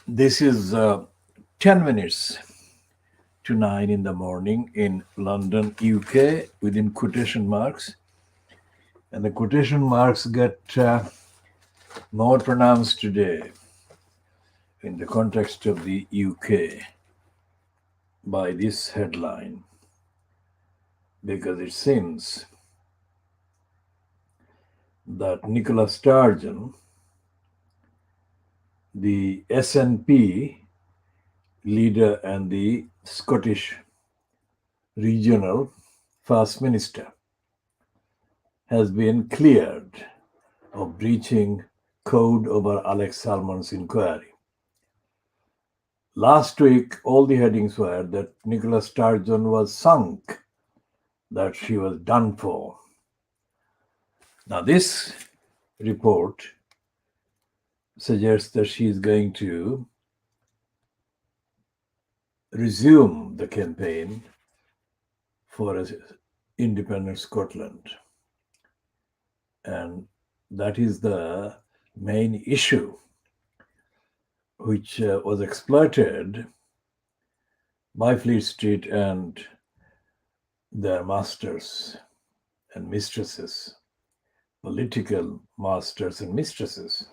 This is 10 minutes to 9 in the morning in London, UK, within quotation marks. And the quotation marks get more pronounced today in the context of the UK by this headline, because it seems that Nicola Sturgeon, the SNP leader and the Scottish regional First Minister, has been cleared of breaching code over Alex Salmond's inquiry. Last week, all the headings were that Nicola Sturgeon was sunk, that she was done for. Now, this report suggests that she is going to resume the campaign for an independent Scotland. And that is the main issue which was exploited by Fleet Street and their masters and mistresses, political masters and mistresses,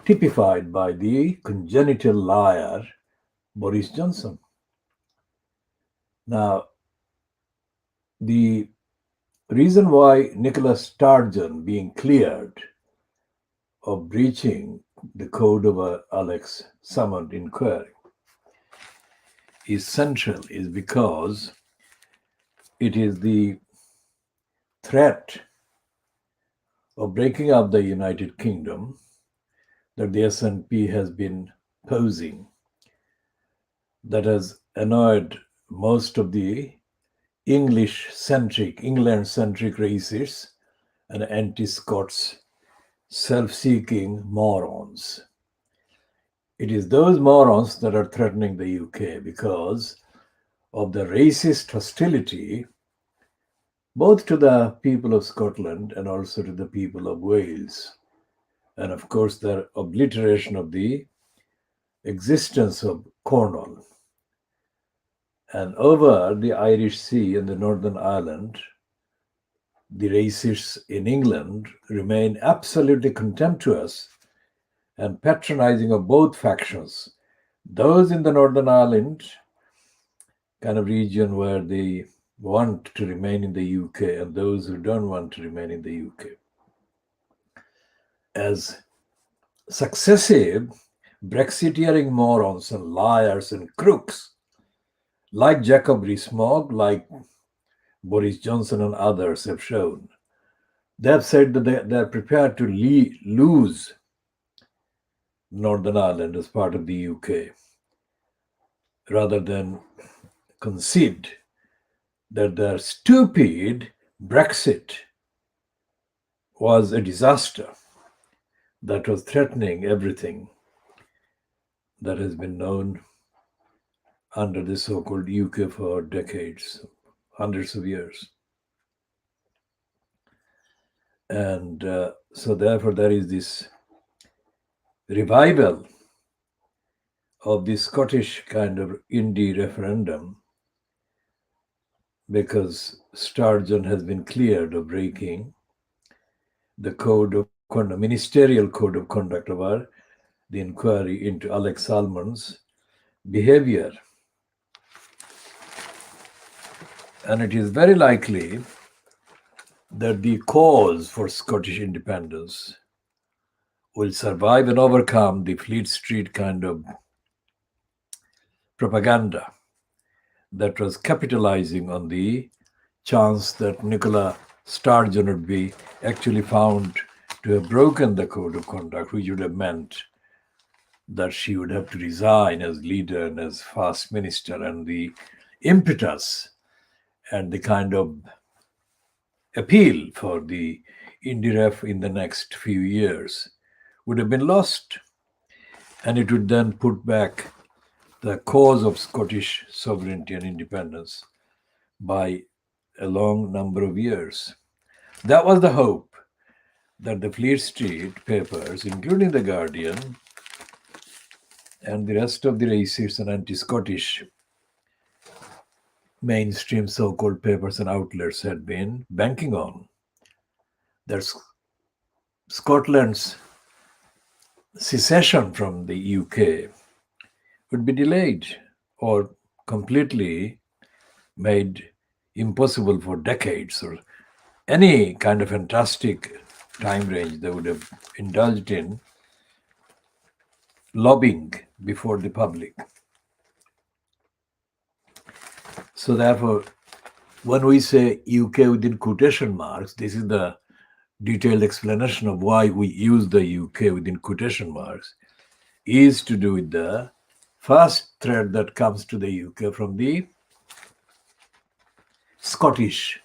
typified by the congenital liar Boris Johnson. Now, the reason why Nicola Sturgeon being cleared of breaching the code over Alex Salmond inquiry is central, is because it is the threat of breaking up the United Kingdom that the SNP has been posing that has annoyed most of the England-centric racists and anti-Scots self-seeking morons. It is those morons that are threatening the UK because of the racist hostility both to the people of Scotland and also to the people of Wales. And of course, the obliteration of the existence of Cornwall. And over the Irish Sea and the Northern Ireland, the racists in England remain absolutely contemptuous and patronizing of both factions. Those in the Northern Ireland kind of region where they want to remain in the UK and those who don't want to remain in the UK. As successive Brexiteering morons and liars and crooks like Jacob Rees-Mogg, like Boris Johnson and others have shown, they have said that they are prepared to lose Northern Ireland as part of the UK rather than concede that their stupid Brexit was a disaster that was threatening everything that has been known under the so-called UK for decades, hundreds of years. And so therefore there is this revival of the Scottish kind of indie referendum because Sturgeon has been cleared of breaking the code of conduct, ministerial code of conduct over the inquiry into Alex Salmond's behavior. And it is very likely that the cause for Scottish independence will survive and overcome the Fleet Street kind of propaganda that was capitalizing on the chance that Nicola Sturgeon would be actually found to have broken the code of conduct, which would have meant that she would have to resign as leader and as First Minister, and the impetus and the kind of appeal for the Indie Ref in the next few years would have been lost. And it would then put back the cause of Scottish sovereignty and independence by a long number of years. That was the hope that the Fleet Street papers, including The Guardian, and the rest of the racists and anti-Scottish mainstream so-called papers and outlets had been banking on. That Scotland's secession from the UK would be delayed or completely made impossible for decades, or any kind of fantastic time range they would have indulged in lobbying before the public. So therefore, when we say UK within quotation marks, this is the detailed explanation of why we use the UK within quotation marks, is to do with the first thread that comes to the UK from the Scottish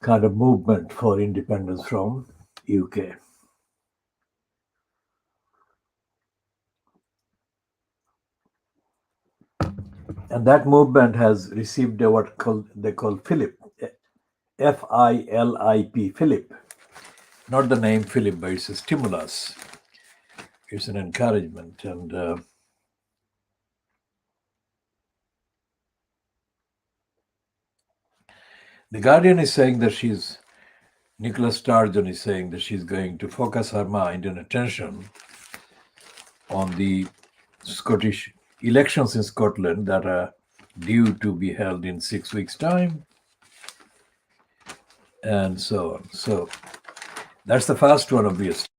kind of movement for independence from UK. And that movement has received what they call Philip, Philip, Philip. Not the name Philip, but it's a stimulus. It's an encouragement. And the Guardian is saying that Nicola Sturgeon is saying that she's going to focus her mind and attention on the Scottish elections in Scotland that are due to be held in 6 weeks' time, and so on. So that's the first one, obviously,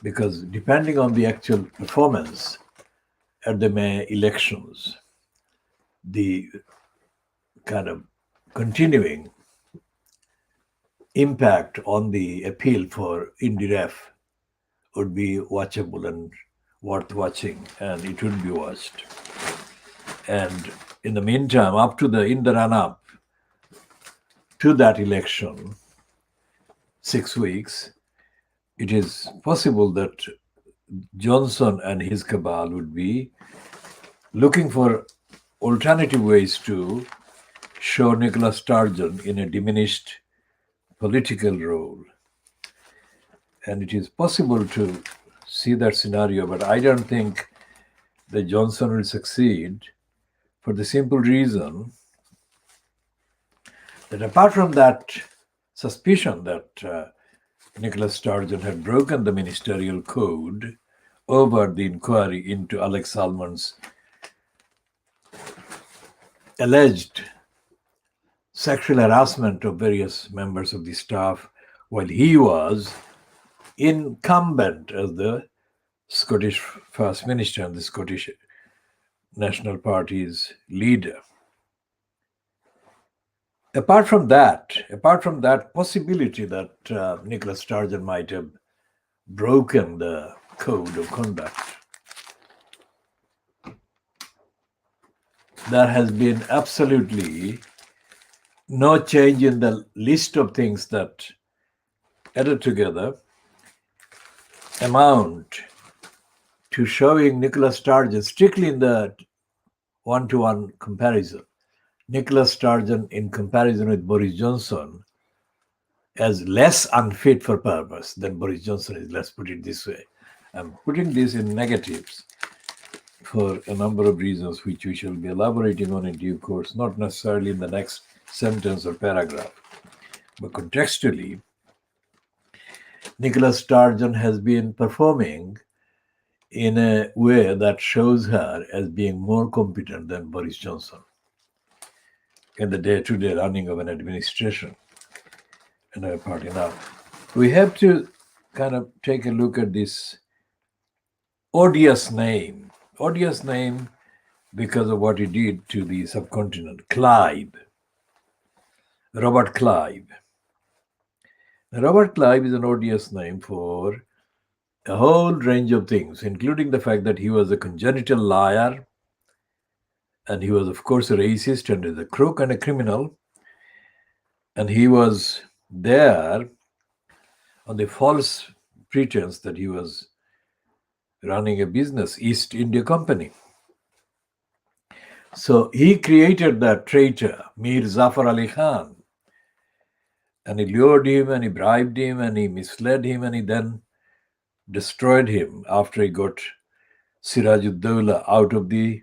because depending on the actual performance at the May elections, the kind of continuing impact on the appeal for IndieRef would be watchable and worth watching, and it would be watched. And in the meantime, in the run-up to that election, 6 weeks, it is possible that Johnson and his cabal would be looking for alternative ways to show Nicola Sturgeon in a diminished political role. And it is possible to see that scenario, but I don't think that Johnson will succeed, for the simple reason that apart from that suspicion that Nicola Sturgeon had broken the ministerial code over the inquiry into Alex Salmond's alleged sexual harassment of various members of the staff while he was incumbent as the Scottish First Minister and the Scottish National Party's leader. Apart from that possibility that Nicola Sturgeon might have broken the code of conduct, there has been absolutely no change in the list of things that added together amount to showing Nicola Sturgeon strictly in the one-to-one comparison. Nicola Sturgeon in comparison with Boris Johnson as less unfit for purpose than Boris Johnson is. Let's put it this way. I'm putting this in negatives for a number of reasons which we shall be elaborating on in due course, not necessarily in the next sentence or paragraph, but contextually, Nicola Sturgeon has been performing in a way that shows her as being more competent than Boris Johnson in the day-to-day running of an administration and a party. Now, we have to kind of take a look at this odious name because of what he did to the subcontinent, Robert Clive. Now, Robert Clive is an odious name for a whole range of things, including the fact that he was a congenital liar, and he was, of course, a racist and a crook and a criminal, and he was there on the false pretense that he was running a business, East India Company. So he created that traitor, Mir Zafar Ali Khan, and he lured him and he bribed him and he misled him, and he then destroyed him after he got Sirajuddaulah out of the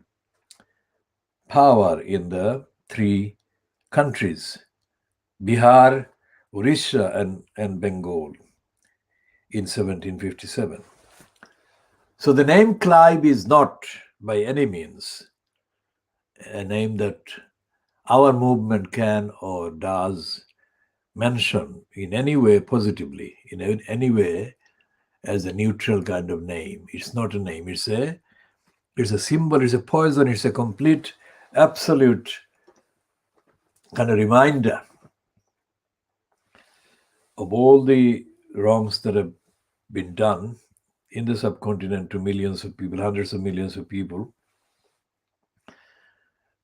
power in the three countries, Bihar, Orissa, and Bengal in 1757. So the name Clive is not by any means a name that our movement can or does mention in any way positively, in any way as a neutral kind of name. It's not a name, it's a symbol, it's a poison, it's a complete, absolute kind of reminder of all the wrongs that have been done in the subcontinent to millions of people, hundreds of millions of people,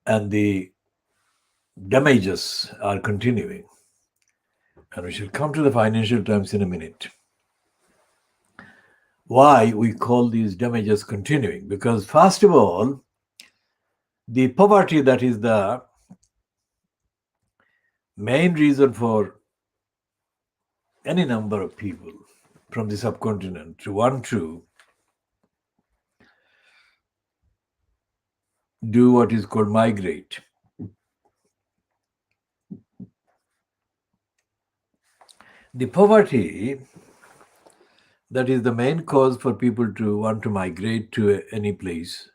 and the damages are continuing. And we shall come to the Financial Times in a minute. Why we call these damages continuing? Because first of all, the poverty that is the main reason for any number of people from the subcontinent to want to do what is called migrate. The poverty that is the main cause for people to want to migrate to any place.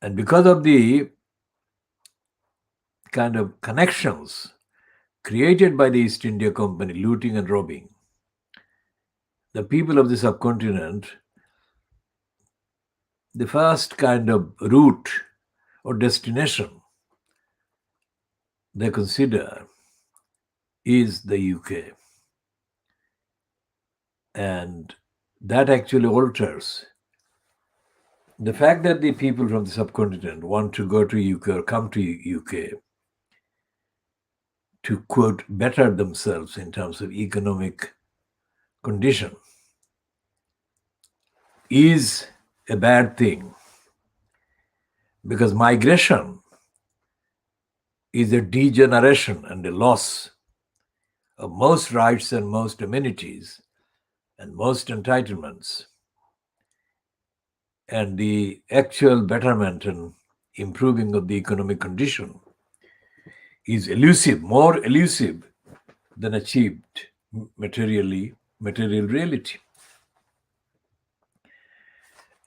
And because of the kind of connections created by the East India Company, looting and robbing, the people of the subcontinent, the first kind of route or destination they consider is the UK. And that actually alters the fact that the people from the subcontinent want to go to UK or come to UK to, quote, better themselves in terms of economic condition is a bad thing, because migration is a degeneration and a loss of most rights and most amenities and most entitlements, and the actual betterment and improving of the economic condition is elusive, more elusive than achieved material reality.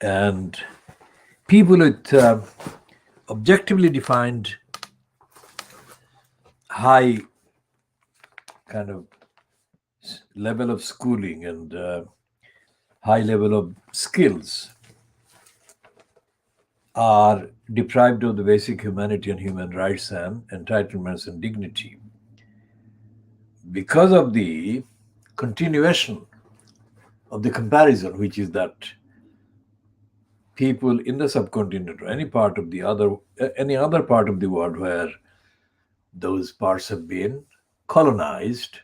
And people with objectively defined high kind of level of schooling and high level of skills are deprived of the basic humanity and human rights and entitlements and dignity because of the continuation of the comparison, which is that people in the subcontinent or any other part of the world where those parts have been colonized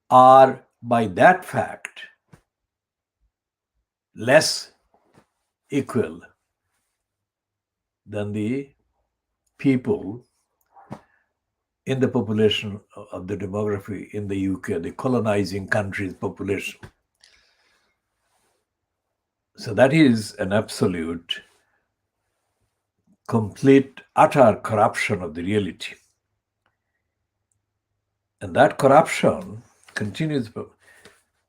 are by that fact less equal than the people in the population of the demography in the UK, the colonizing country's population. So that is an absolute, complete, utter corruption of the reality. And that corruption continues,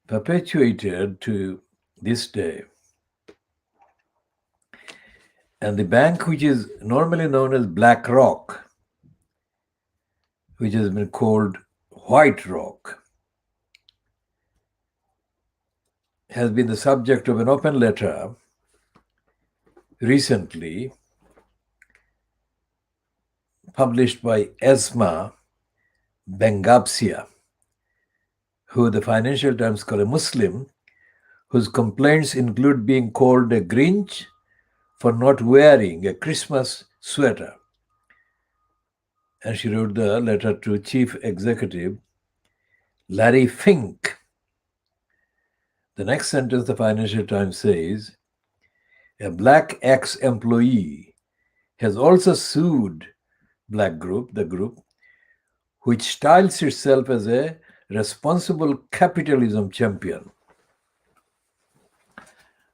perpetuated to this day. And the bank, which is normally known as Black Rock, which has been called White Rock, has been the subject of an open letter recently published by Esma Bengabsia, who the Financial Times call a Muslim, whose complaints include being called a Grinch for not wearing a Christmas sweater. And she wrote the letter to Chief Executive Larry Fink. The next sentence the Financial Times says, a black ex-employee has also sued Black Group, the group, which styles itself as a responsible capitalism champion.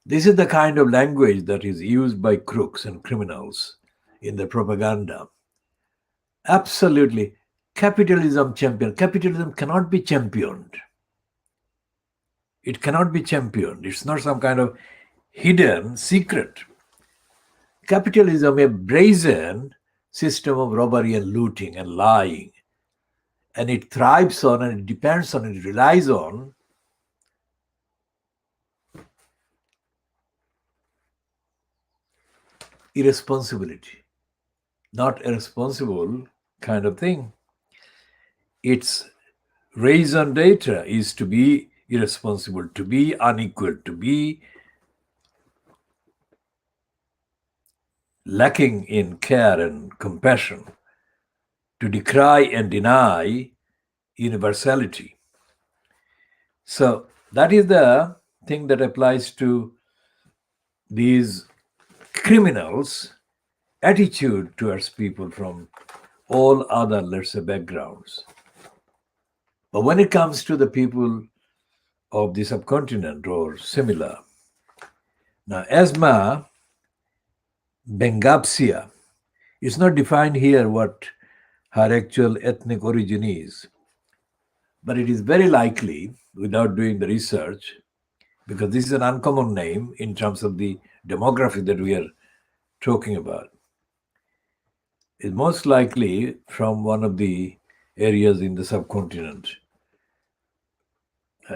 This is the kind of language that is used by crooks and criminals in the propaganda. Absolutely. Capitalism champion. Capitalism cannot be championed. It cannot be championed. It's not some kind of hidden secret. Capitalism, a brazen system of robbery and looting and lying. And it thrives on and it depends on, it relies on irresponsibility. Not a responsible kind of thing. Its raison d'etre is to be irresponsible, to be unequal, to be lacking in care and compassion, to decry and deny universality. So that is the thing that applies to these criminals' attitude towards people from all other, let's say, backgrounds. But when it comes to the people of the subcontinent or similar, now asthma, Bengapsia, it's not defined here what her actual ethnic origin is, but it is very likely, without doing the research, because this is an uncommon name in terms of the demography that we are talking about, is most likely from one of the areas in the subcontinent.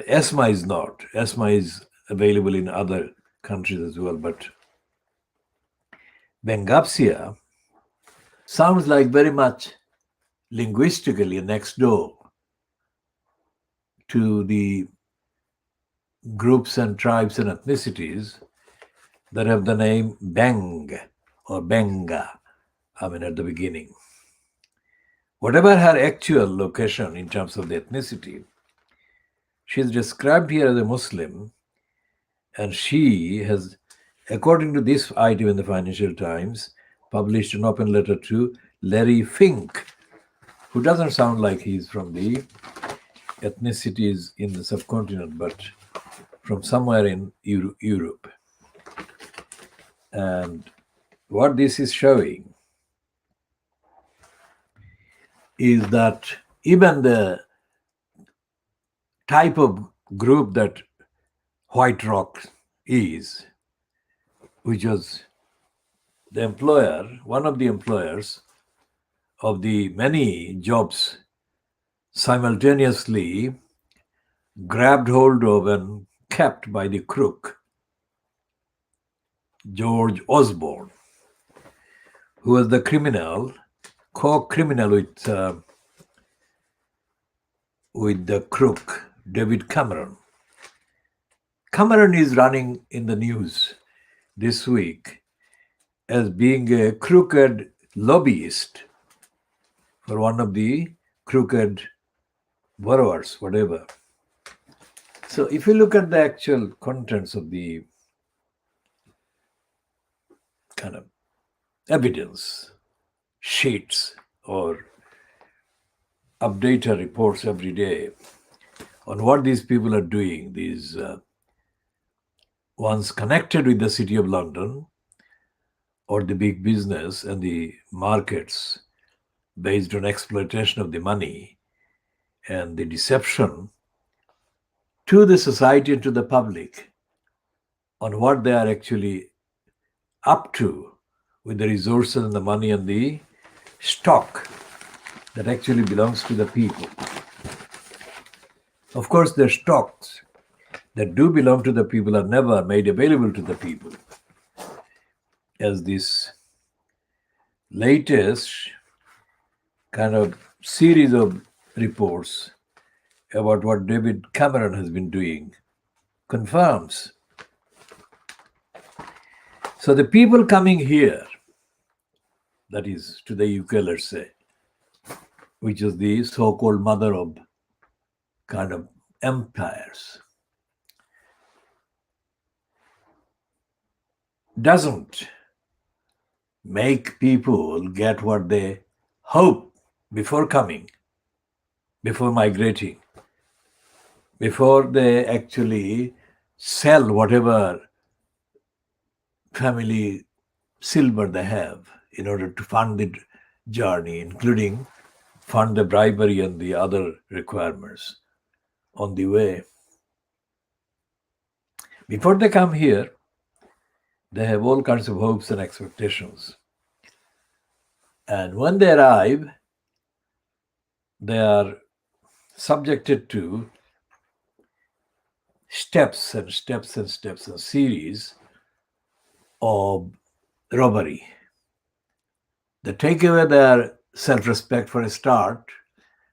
Asthma is not. Asthma is available in other countries as well, but Bengapsia sounds like very much linguistically next door to the groups and tribes and ethnicities that have the name Beng or Benga, at the beginning. Whatever her actual location in terms of the ethnicity, she is described here as a Muslim, and she has, according to this item in the Financial Times, published an open letter to Larry Fink, who doesn't sound like he's from the ethnicities in the subcontinent, but from somewhere in Europe. And what this is showing is that even the type of group that White Rock is, which was the employer, one of the employers of the many jobs simultaneously grabbed hold of and kept by the crook, George Osborne, who was the criminal, co-criminal with the crook, David Cameron. Cameron is running in the news this week as being a crooked lobbyist for one of the crooked borrowers, whatever. So if you look at the actual contents of the kind of evidence sheets or updated reports every day on what these people are doing, these ones connected with the City of London or the big business and the markets based on exploitation of the money and the deception to the society and to the public on what they are actually up to with the resources and the money and the stock that actually belongs to the people. Of course, the stocks that do belong to the people are never made available to the people, as this latest kind of series of reports about what David Cameron has been doing confirms. So the people coming here, that is to the UK, let's say, which is the so-called mother of kind of empires, doesn't make people get what they hope before coming, before migrating. before they actually sell whatever family silver they have in order to fund the journey, including fund the bribery and the other requirements on the way. Before they come here, they have all kinds of hopes and expectations. And when they arrive, they are subjected to steps and steps and steps, a series of robbery. They take away their self-respect for a start,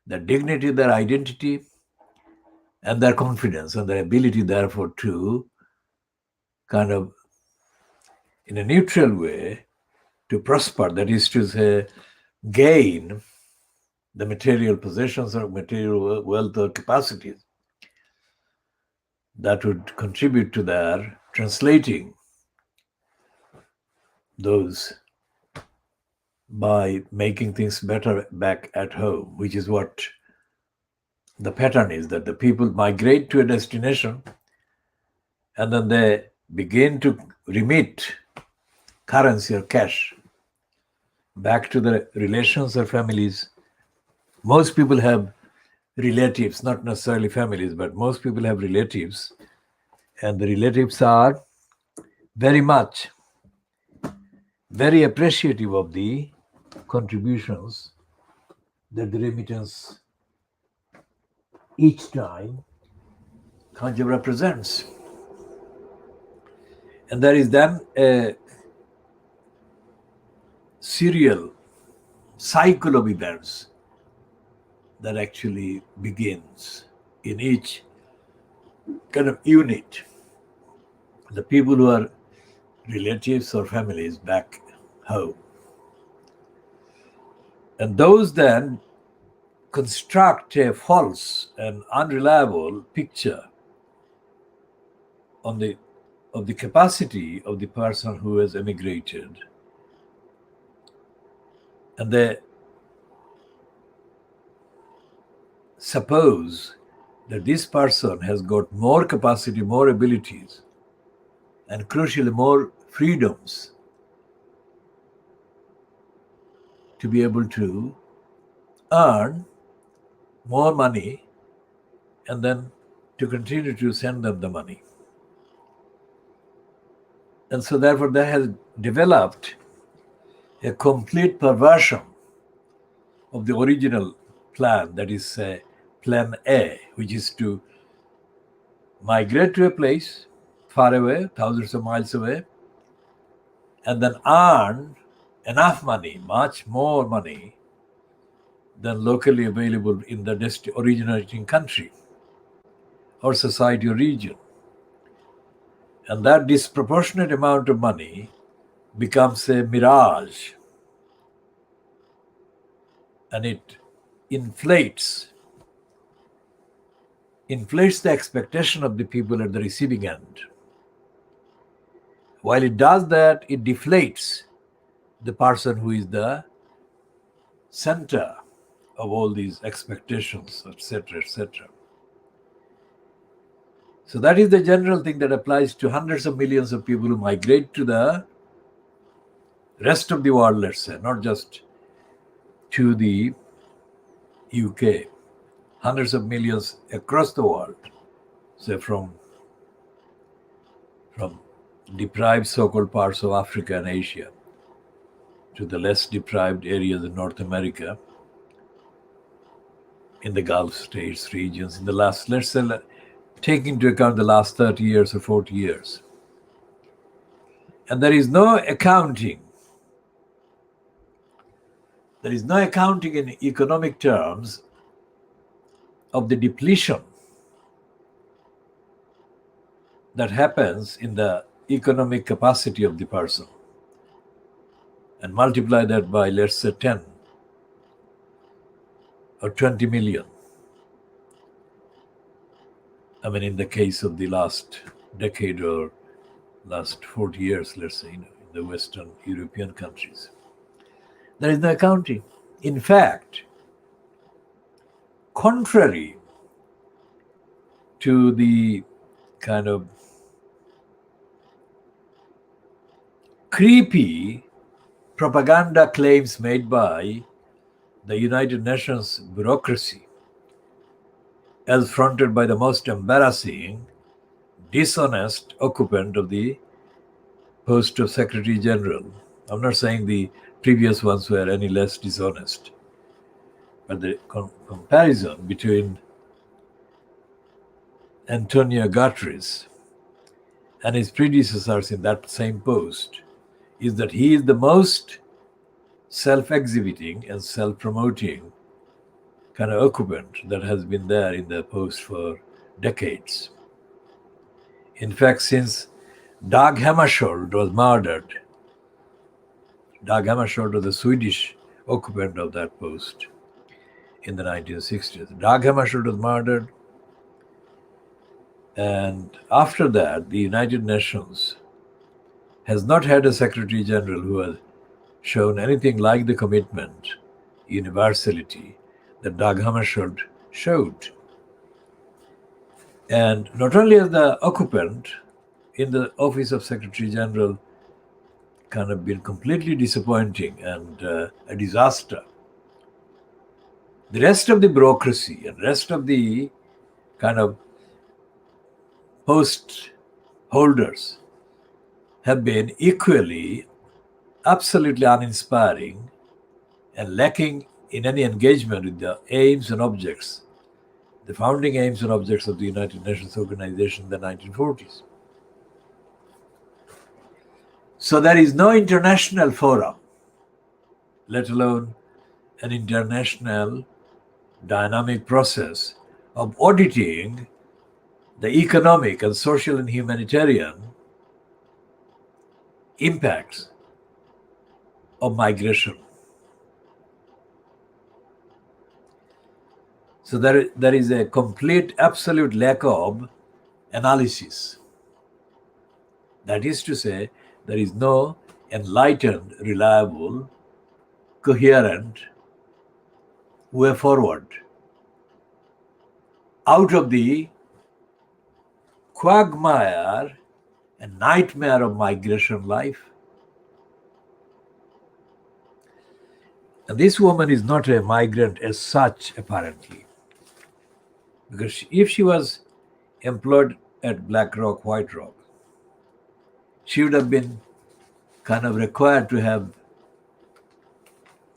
their dignity, their identity, and their confidence and their ability, therefore, to kind of, in a neutral way, to prosper, that is to say, gain the material possessions or material wealth or capacities that would contribute to their translating those by making things better back at home, which is what the pattern is, that the people migrate to a destination and then they begin to remit currency or cash back to the relations or families. Most people have relatives, not necessarily families, but most people have relatives, and the relatives are very appreciative of the contributions that the remittance each time kind of represents. And there is then a serial cycle of events that actually begins in each kind of unit. The people who are relatives or families back home. And those then construct a false and unreliable picture of the capacity of the person who has emigrated. And they suppose that this person has got more capacity, more abilities, and crucially more freedoms to be able to earn more money and then to continue to send them the money. And so therefore there has developed a complete perversion of the original plan, that is plan A, which is to migrate to a place far away, thousands of miles away, and then earn enough money, much more money than locally available in the originating country or society or region. And that disproportionate amount of money becomes a mirage, and it inflates the expectation of the people at the receiving end. While it does that, it deflates the person who is the center of all these expectations, etc., etc. So that is the general thing that applies to hundreds of millions of people who migrate to the rest of the world, let's say, not just to the UK. Hundreds of millions across the world, say from deprived so-called parts of Africa and Asia to the less deprived areas in North America, in the Gulf states, regions, in the last, let's say, take into account the last 30 years or 40 years. And there is no accounting. There is no accounting in economic terms of the depletion that happens in the economic capacity of the person, and multiply that by, let's say, 10 or 20 million. I mean, in the case of the last decade or last 40 years, let's say, in the Western European countries. There is no accounting. In fact, contrary to the kind of creepy propaganda claims made by the United Nations bureaucracy, as fronted by the most embarrassing, dishonest occupant of the post of Secretary General. I'm not saying the previous ones were any less dishonest, but the comparison between Antonio Guterres and his predecessors in that same post is that he is the most self-exhibiting and self-promoting kind of occupant that has been there in the post for decades. In fact, since Dag Hammarskjöld was murdered, Dag Hammarskjöld was the Swedish occupant of that post in the 1960s. Dag Hammarskjöld was murdered, and after that, the United Nations has not had a Secretary General who has shown anything like the commitment, universality that Dag Hammarskjöld showed. And not only has the occupant in the office of Secretary General kind of been completely disappointing and a disaster, the rest of the bureaucracy and rest of the kind of post holders have been equally absolutely uninspiring and lacking in any engagement with the aims and objects, the founding aims and objects of the United Nations organization in the 1940s. So there is no international forum, let alone an international dynamic process of auditing the economic and social and humanitarian impacts of migration. So there is a complete, absolute lack of analysis. That is to say, there is no enlightened, reliable, coherent way forward out of the quagmire and nightmare of migration life. And this woman is not a migrant as such, apparently, because if she was employed at Black Rock, White Rock, she would have been kind of required to have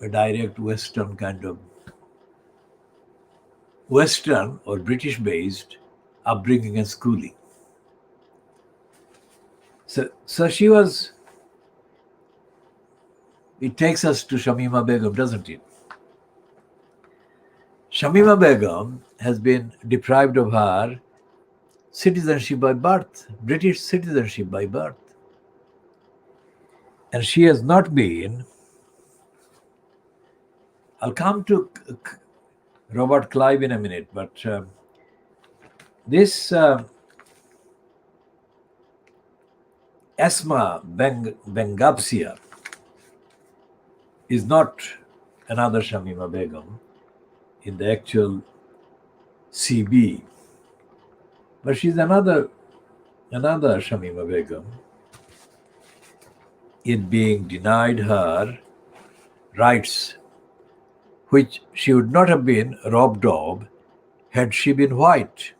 a direct Western kind of Western or British-based upbringing and schooling. So she was. It takes us to Shamima Begum, doesn't it? Shamima Begum has been deprived of her citizenship by birth, British citizenship by birth. And she has not been. I'll come to Robert Clive in a minute, but this Esma Bengabsia is not another Shamima Begum in the actual CB, but she's another Shamima Begum in being denied her rights, which she would not have been robbed of had she been white.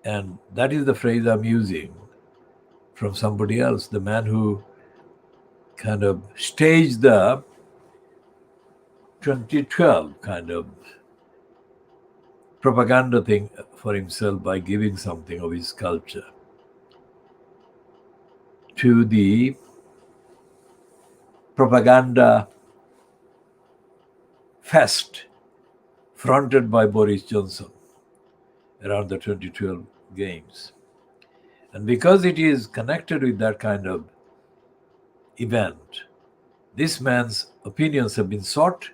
And that is the phrase I'm using from somebody else, the man who kind of staged the 2012 kind of propaganda thing for himself by giving something of his culture to the propaganda fest fronted by Boris Johnson around the 2012 games. And because it is connected with that kind of event, this man's opinions have been sought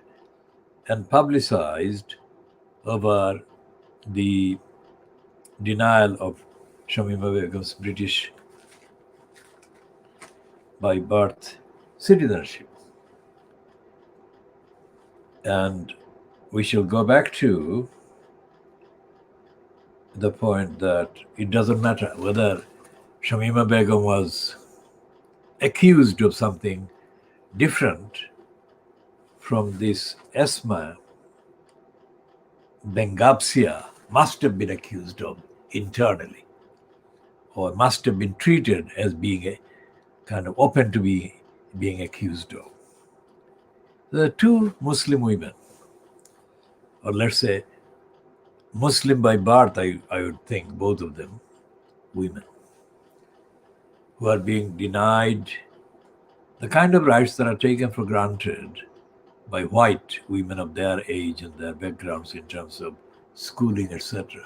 and publicized over the denial of Shamima Begum's British by birth citizenship. And we shall go back to the point that it doesn't matter whether Shamima Begum was accused of something different from this Esma Bengapsia must have been accused of internally, or must have been treated as being a kind of open to be being accused of. There are two Muslim women, or let's say Muslim by birth, I would think, both of them women, who are being denied the kind of rights that are taken for granted by white women of their age and their backgrounds in terms of schooling, etc.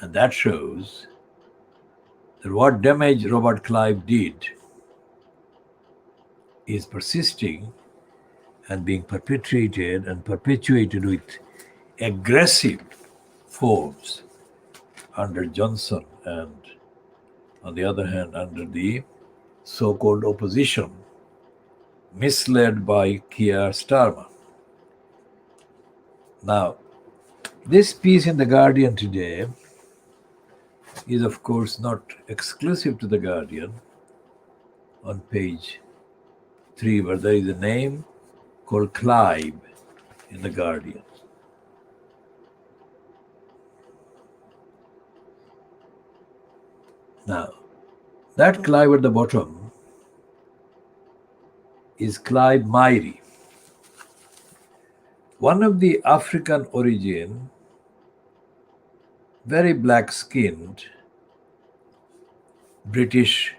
And that shows that what damage Robert Clive did is persisting and being perpetrated and perpetuated with aggressive forms under Johnson, and on the other hand under the so-called opposition misled by Keir Starmer. Now, this piece in The Guardian today is of course not exclusive to The Guardian. On page 3, where there is a name called Clive in The Guardian. Now, that Clive at the bottom is Clive Myrie, one of the African origin, very black-skinned British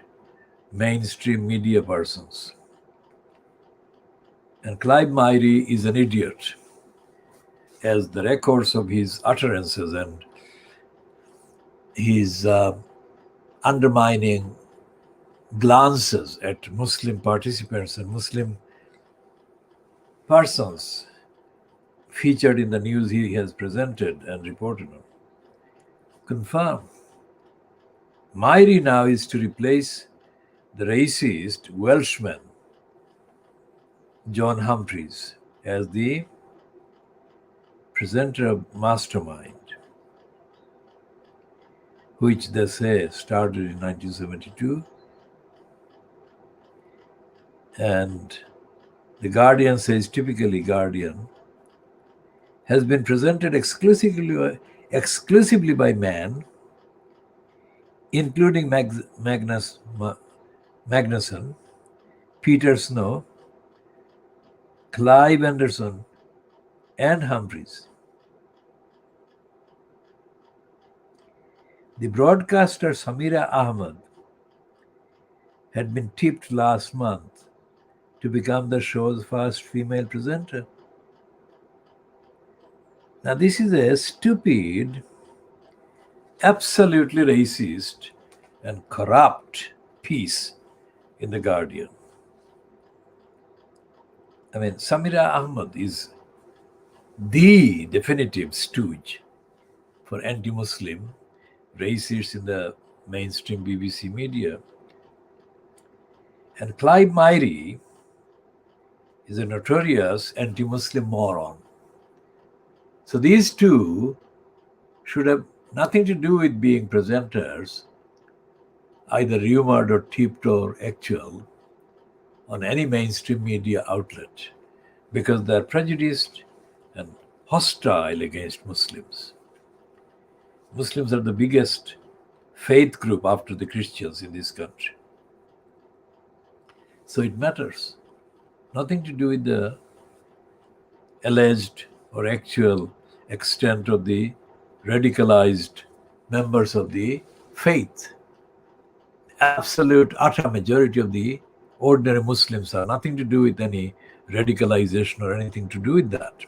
mainstream media persons. And Clive Myrie is an idiot, as the records of his utterances and his undermining glances at Muslim participants and Muslim persons featured in the news he has presented and reported on confirm. Myrie now is to replace the racist Welshman John Humphreys as the presenter of Mastermind, which they say started in 1972. And The Guardian says, typically Guardian, has been presented exclusively by men, including Magnuson, Peter Snow, Clive Anderson, and Humphreys. The broadcaster Samira Ahmed had been tipped last month to become the show's first female presenter. Now, this is a stupid, absolutely racist, and corrupt piece in The Guardian. I mean, Samira Ahmed is the definitive stooge for anti-Muslim racists in the mainstream BBC media. And Clive Myrie is a notorious anti-Muslim moron. So these two should have nothing to do with being presenters, either rumored or tipped or actual, on any mainstream media outlet, because they're prejudiced and hostile against Muslims. Muslims are the biggest faith group after the Christians in this country. So it matters. Nothing to do with the alleged or actual extent of the radicalized members of the faith. Absolute, utter majority of the ordinary Muslims are nothing to do with any radicalization or anything to do with that.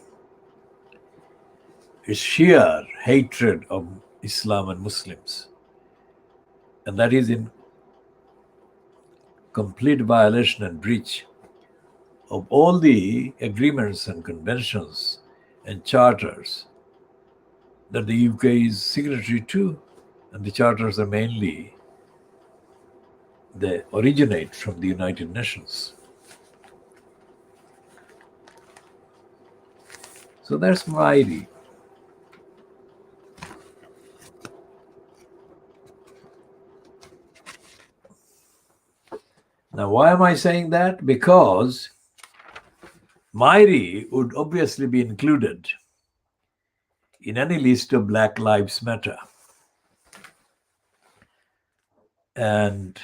It's sheer hatred of Islam and Muslims. And that is in complete violation and breach of all the agreements and conventions and charters that the UK is signatory to. And the charters are mainly, they originate from the United Nations. So that's Mairi. Now, why am I saying that? Because Mairi would obviously be included in any list of Black Lives Matter. And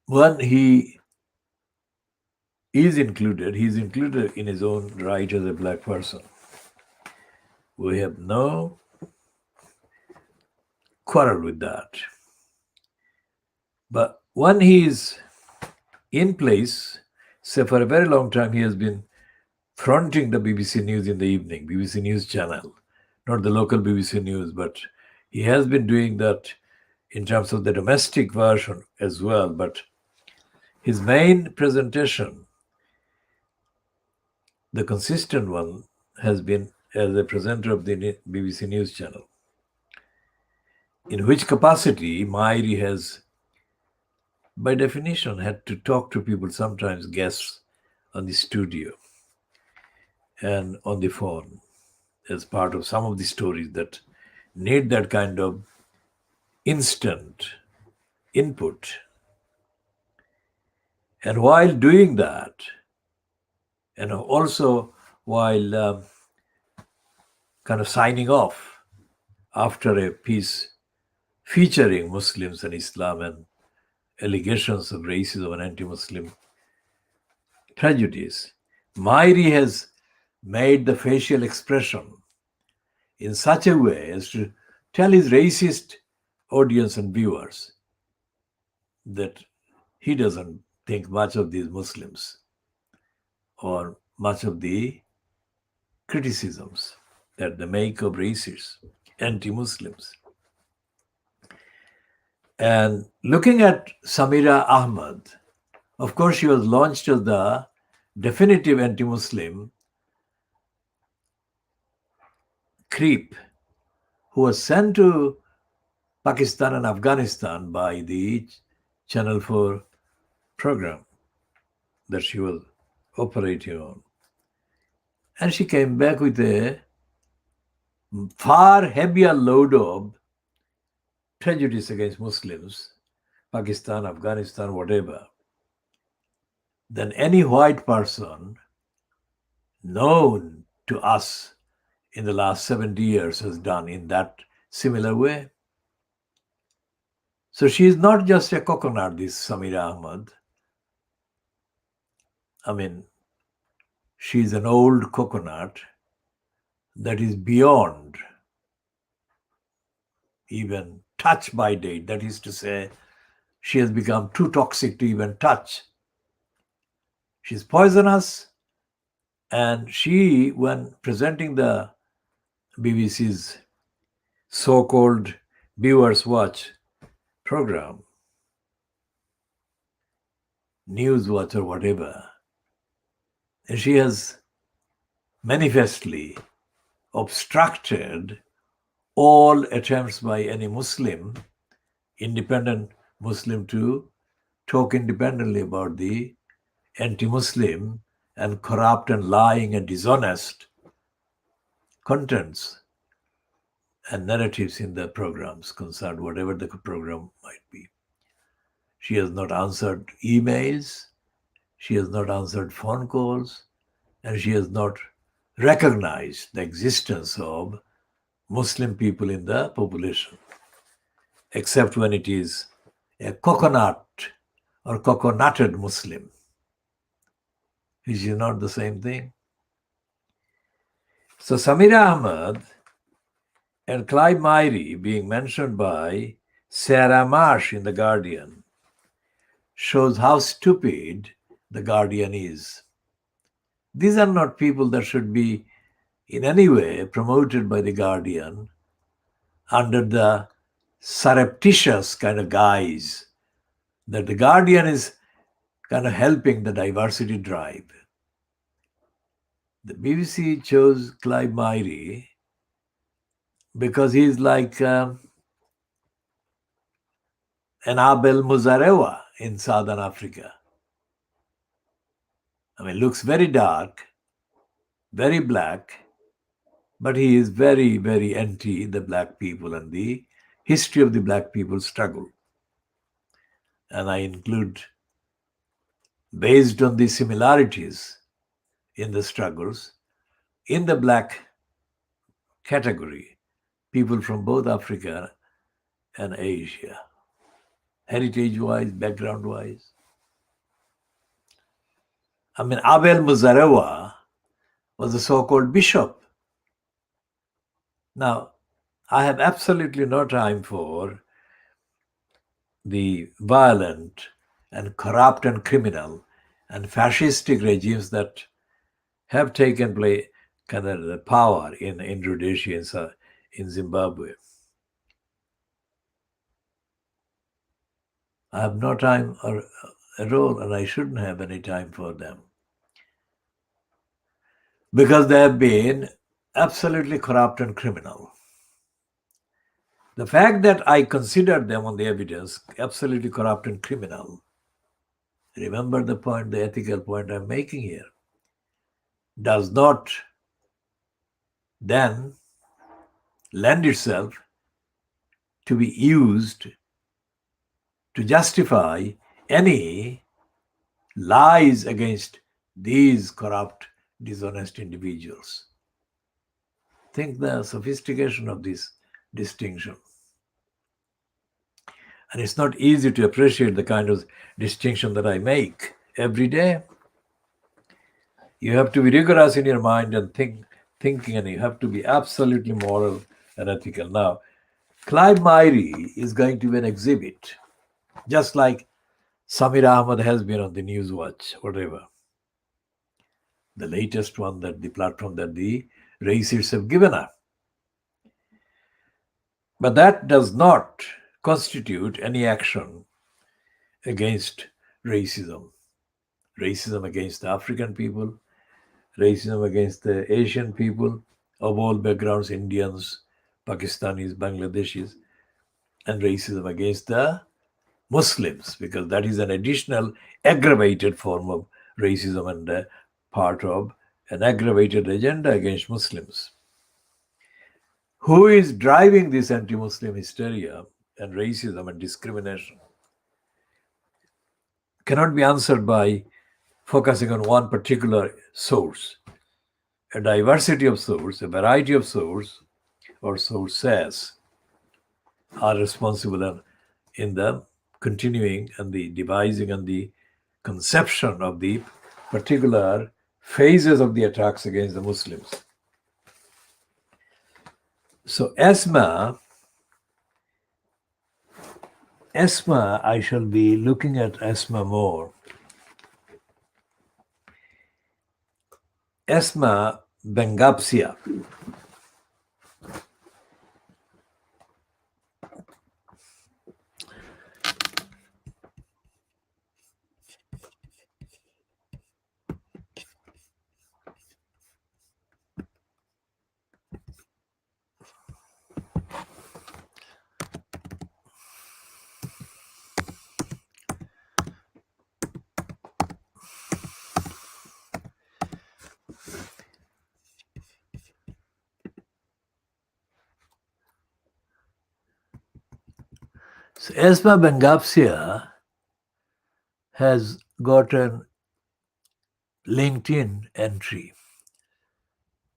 when he is included, he's included in his own right as a black person. We have no quarrel with that. But when he is in place, say for a very long time, he has been fronting the BBC News in the evening, BBC News channel, not the local BBC News, but he has been doing that in terms of the domestic version as well. But his main presentation, the consistent one, has been as a presenter of the BBC News channel. In which capacity Mairi has, by definition, had to talk to people, sometimes guests on the studio and on the phone, as part of some of the stories that need that kind of instant input. And while doing that, and also while kind of signing off after a piece featuring Muslims and Islam and allegations of racism and anti-Muslim prejudice, Mairi has made the facial expression in such a way as to tell his racist audience and viewers that he doesn't think much of these Muslims or much of the criticisms that they make of racists, anti-Muslims. And looking at Samira Ahmad, of course, she was launched as the definitive anti-Muslim creep who was sent to Pakistan and Afghanistan by the Channel 4 program that she was operating on. And she came back with a far heavier load of prejudice against Muslims, Pakistan, Afghanistan, whatever, than any white person known to us in the last 70 years has done in that similar way. So she is not just a coconut, this Samira Ahmad. I mean, she is an old coconut that is beyond even touch by date. That is to say, she has become too toxic to even touch. She's poisonous, and she, when presenting the BBC's so-called Viewers Watch program, News Watch or whatever, and she has manifestly obstructed all attempts by any Muslim, independent Muslim, to talk independently about the anti-Muslim and corrupt and lying and dishonest contents and narratives in the programs concerned, whatever the program might be. She has not answered emails, she has not answered phone calls, and she has not recognized the existence of Muslim people in the population, except when it is a coconut or coconutted Muslim, which is not the same thing. So Samira Ahmad and Clive Mairi being mentioned by Sarah Marsh in The Guardian shows how stupid The Guardian is. These are not people that should be in any way promoted by The Guardian under the surreptitious kind of guise that The Guardian is kind of helping the diversity drive. The BBC chose Clive Mairi because he's like an Abel Muzarewa in Southern Africa. I mean, looks very dark, very black, but he is very, very anti the black people and the history of the black people struggle. And I include, based on the similarities in the struggles, in the black category, people from both Africa and Asia, heritage wise, background wise. I mean, Abel Muzarewa was a so called bishop. Now, I have absolutely no time for the violent and corrupt and criminal and fascistic regimes that have taken place, kind of the power in Rhodesia, in Zimbabwe. I have no time at all, and I shouldn't have any time for them. Because they have been absolutely corrupt and criminal. The fact that I considered them on the evidence absolutely corrupt and criminal, remember the point, the ethical point I'm making here, does not then lend itself to be used to justify any lies against these corrupt, dishonest individuals. Think the sophistication of this distinction. And it's not easy to appreciate the kind of distinction that I make every day. You have to be rigorous in your mind and thinking, and you have to be absolutely moral and ethical. Now, Clive Myrie is going to be an exhibit, just like Samir Ahmad has been on the News Watch, whatever. The latest one, that the platform that the racists have given up. But that does not constitute any action against racism. Racism against the African people, racism against the Asian people of all backgrounds, Indians, Pakistanis, Bangladeshis, and racism against the Muslims, because that is an additional aggravated form of racism and part of an aggravated agenda against Muslims. Who is driving this anti-Muslim hysteria and racism and discrimination cannot be answered by focusing on one particular source. A diversity of source, a variety of source or sources are responsible in the continuing and the devising and the conception of the particular phases of the attacks against the Muslims. So Asma, I shall be looking at Asma more. Asma Bengapsia. So Esma Bengapsia has got an LinkedIn entry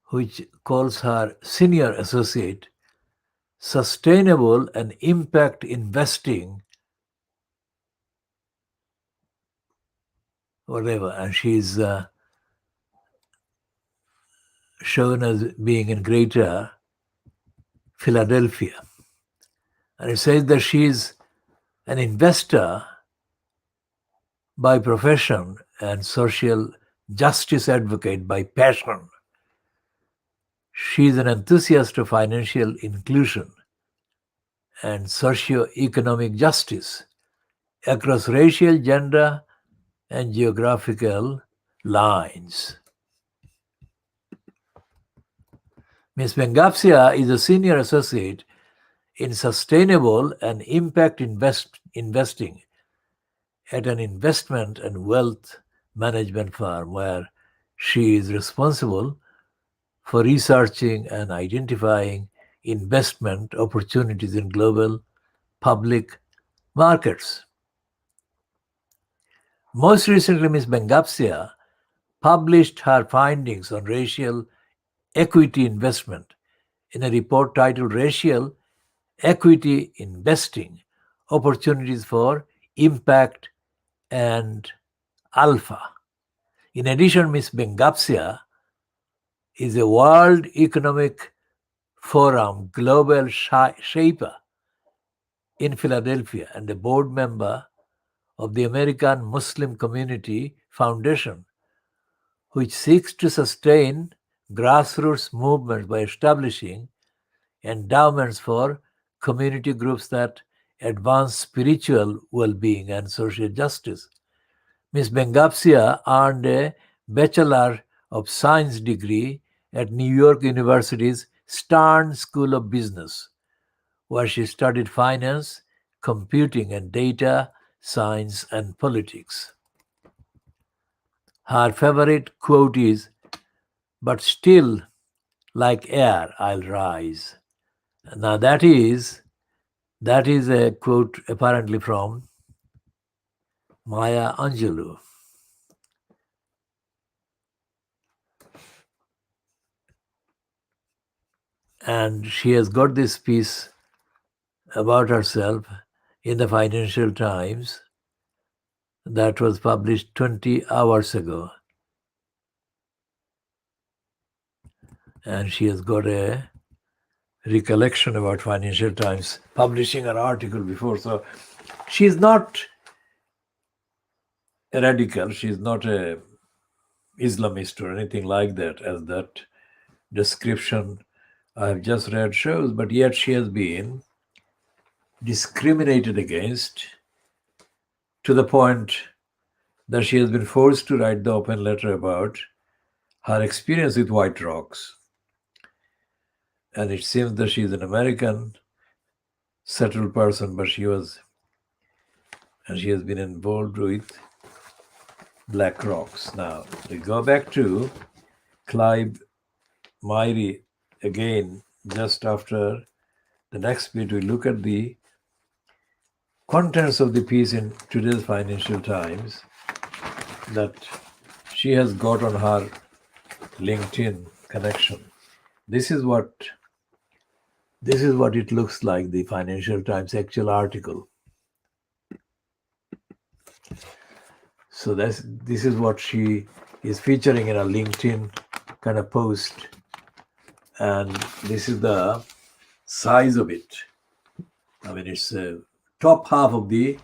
which calls her Senior Associate, Sustainable and Impact Investing, whatever, and she's shown as being in Greater Philadelphia. And it says that she's an investor by profession and social justice advocate by passion. She's an enthusiast of financial inclusion and socio-economic justice across racial, gender, and geographical lines. Ms. Bengapsia is a senior associate in sustainable and impact investing at an investment and wealth management firm where she is responsible for researching and identifying investment opportunities in global public markets. Most recently, Ms. Bengapsia published her findings on racial equity investment in a report titled Racial Equity Investing Opportunities for Impact and Alpha. In addition, Ms. Bengapsia is a World Economic Forum Global Shaper in Philadelphia and a board member of the American Muslim Community Foundation, which seeks to sustain grassroots movements by establishing endowments for community groups that advance spiritual well-being and social justice. Ms. Bengapsia earned a Bachelor of Science degree at New York University's Stern School of Business, where she studied finance, computing, and data science and politics. Her favorite quote is, "But still, like air, I'll rise." Now that is a quote apparently from Maya Angelou. And she has got this piece about herself in the Financial Times that was published 20 hours ago. And she has got a recollection about Financial Times publishing her article before. So she's not a radical, she's not a Islamist or anything like that, as that description I have just read shows, but yet she has been discriminated against to the point that she has been forced to write the open letter about her experience with White Rocks. And it seems that she is an American settled person, but she has been involved with Black Rocks. Now, we go back to Clive Myrie again, just after the next bit. We look at the contents of the piece in today's Financial Times that she has got on her LinkedIn connection. This is what it looks like, the Financial Times actual article. So this is what she is featuring in a LinkedIn kind of post, and this is the size of it. I mean, it's top half of the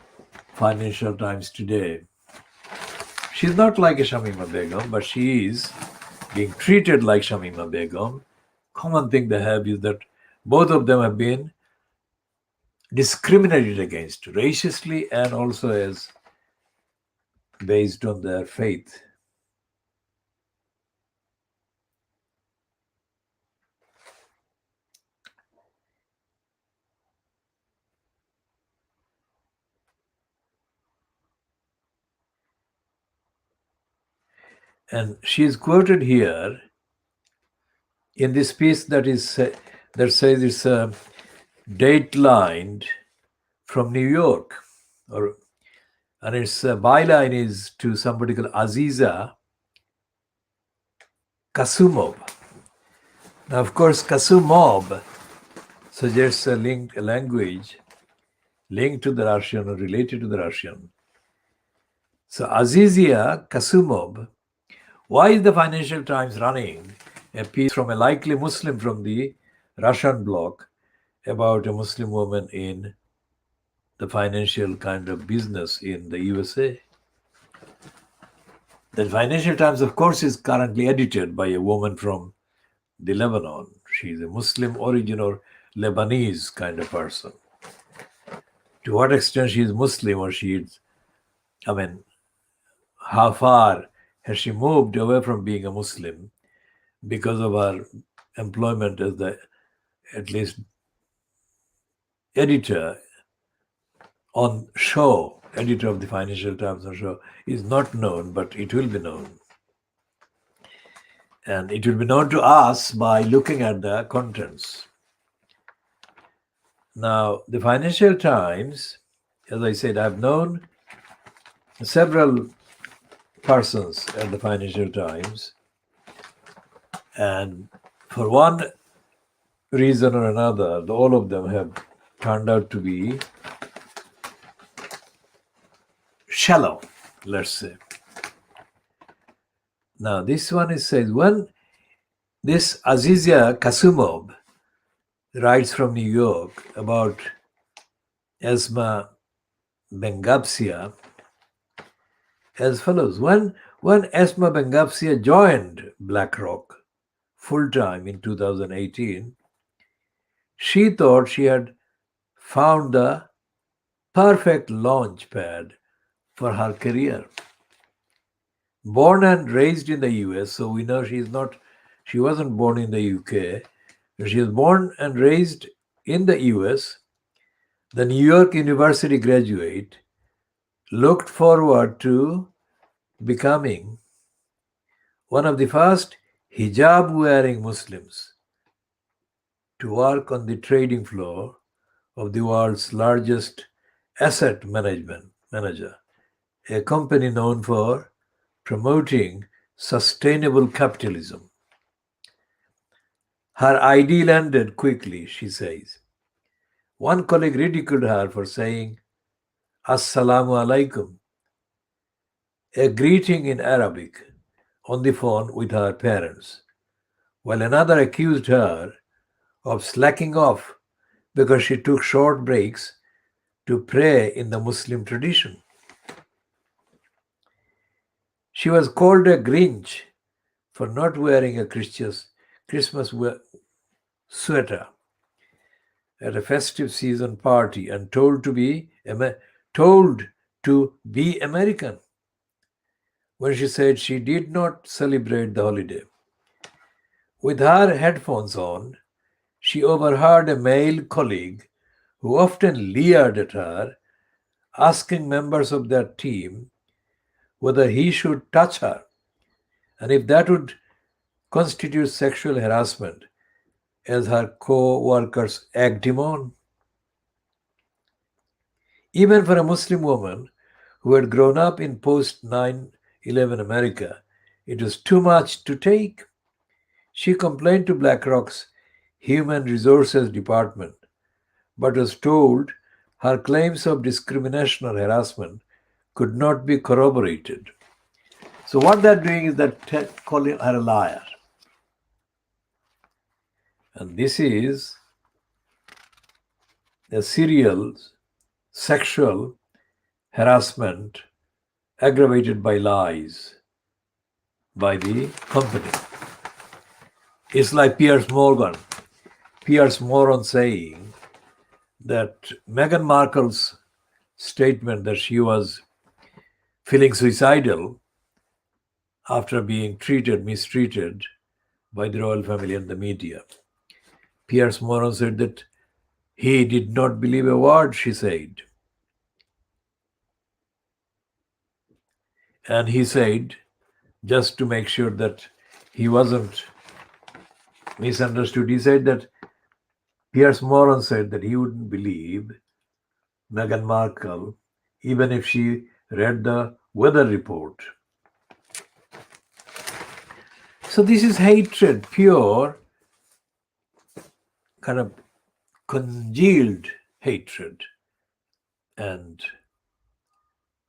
Financial Times today. She's not like a Shamima Begum, but she is being treated like Shamima Begum. Common thing they have is that both of them have been discriminated against racistly and also as based on their faith. And she is quoted here in this piece that says it's datelined from New York, and its byline is to somebody called Aziza Kasumov. Now, of course, Kasumov suggests a language linked to the Russian or related to the Russian. So Azizia Kasumov, why is the Financial Times running a piece from a likely Muslim from the Russian bloc about a Muslim woman in the financial kind of business in the USA? The Financial Times, of course, is currently edited by a woman from the Lebanon. She's a Muslim origin or Lebanese kind of person. To what extent she is Muslim or how far has she moved away from being a Muslim because of her employment as the, at least, editor on show editor of the Financial Times, I'm sure, is not known, but it will be known. And it will be known to us by looking at the contents. Now, the Financial Times, as I said, I've known several persons at the Financial Times, and for one reason or another, all of them have turned out to be shallow, let's say. Now, this one says, when this Azizia Kasumov writes from New York about Esma Bengabsia as follows. When Esma Bengabsia joined BlackRock full-time in 2018, she thought she had found the perfect launch pad for her career. Born and raised in the US, so we know she wasn't born in the UK. She was born and raised in the US. The New York University graduate looked forward to becoming one of the first hijab-wearing Muslims to work on the trading floor of the world's largest asset management manager, a company known for promoting sustainable capitalism. Her ideal ended quickly, she says. One colleague ridiculed her for saying Assalamu alaikum, a greeting in Arabic, on the phone with her parents, while another accused her of slacking off because she took short breaks to pray in the Muslim tradition. She was called a Grinch for not wearing a Christmas sweater at a festive season party and told to be American when she said she did not celebrate the holiday. With her headphones on, she overheard a male colleague who often leered at her, asking members of their team whether he should touch her and if that would constitute sexual harassment, as her co-workers egged him on. Even for a Muslim woman who had grown up in post 9/11 America, it was too much to take. She complained to BlackRock's Human Resources Department, but was told her claims of discrimination or harassment could not be corroborated. So what they're doing is that calling her a liar. And this is a serial sexual harassment aggravated by lies by the company. It's like Piers Morgan saying that Meghan Markle's statement that she was feeling suicidal after being mistreated by the royal family and the media. Piers Morgan said that he did not believe a word she said. And he said, just to make sure that he wasn't misunderstood, he said that Piers Morgan said that he wouldn't believe Meghan Markle even if she read the weather report. So this is hatred, pure, kind of congealed hatred and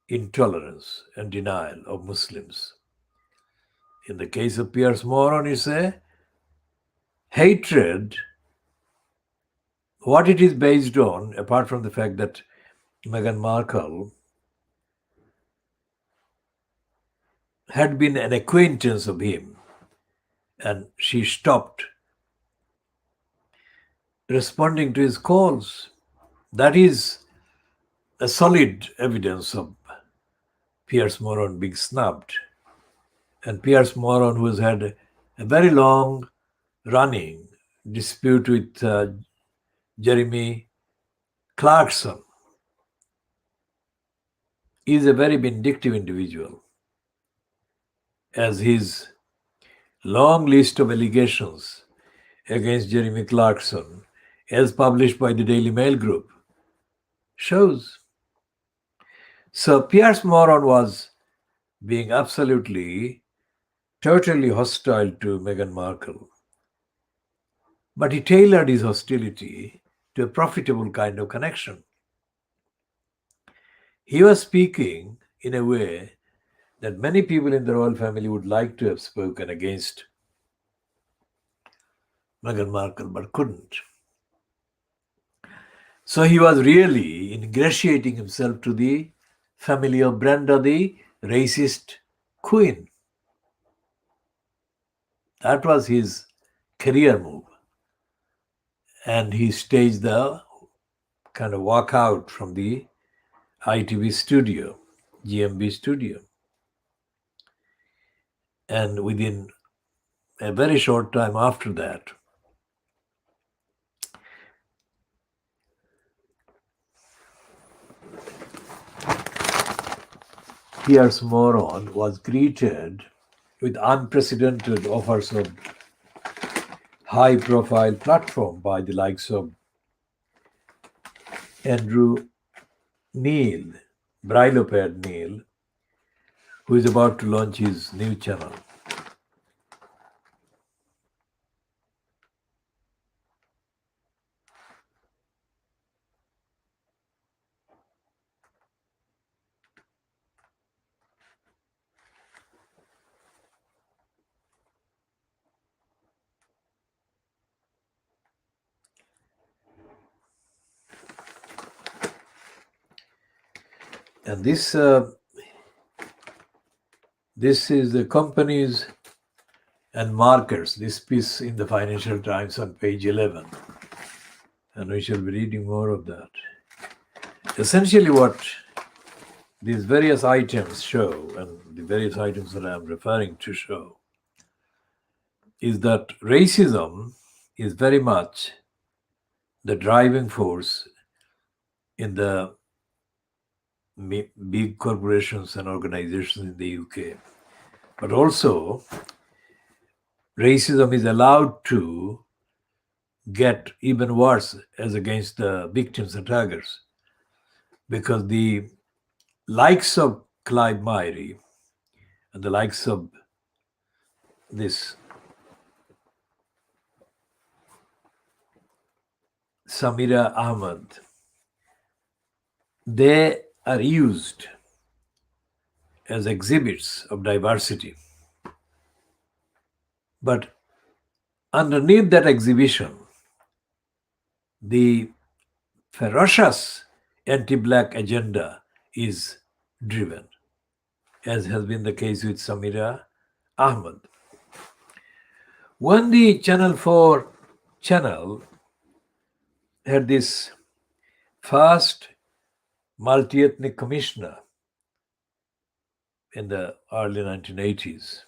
intolerance and denial of Muslims. In the case of Piers Morgan, it's a hatred. What it is based on, apart from the fact that Meghan Markle had been an acquaintance of him and she stopped responding to his calls. That is a solid evidence of Piers Morgan being snubbed. And Piers Morgan, who has had a very long running dispute with Jeremy Clarkson. is a very vindictive individual, as his long list of allegations against Jeremy Clarkson, as published by the Daily Mail Group, shows. So Piers Morgan was being absolutely, totally hostile to Meghan Markle, but he tailored his hostility to a profitable kind of connection. He was speaking in a way that many people in the royal family would like to have spoken against Meghan Markle but couldn't. So he was really ingratiating himself to the family of Brenda, the racist queen. That was his career move. And he staged the kind of walk out from the ITV studio, GMB studio. And within a very short time after that, Piers Morgan was greeted with unprecedented offers of high-profile platform by the likes of Andrew Neil, Brilopad Neil, who is about to launch his new channel. And this is the companies and markets, this piece in the Financial Times on page 11. And we shall be reading more of that. Essentially what these various items show, and the various items that I am referring to show, is that racism is very much the driving force in the big corporations and organizations in the UK. But also, racism is allowed to get even worse as against the victims and targets, because the likes of Clive Myrie and the likes of this Samira Ahmed, they are used as exhibits of diversity. But underneath that exhibition, the ferocious anti-black agenda is driven, as has been the case with Samira Ahmed. When the Channel 4 channel had this first multi-ethnic commissioner in the early 1980s,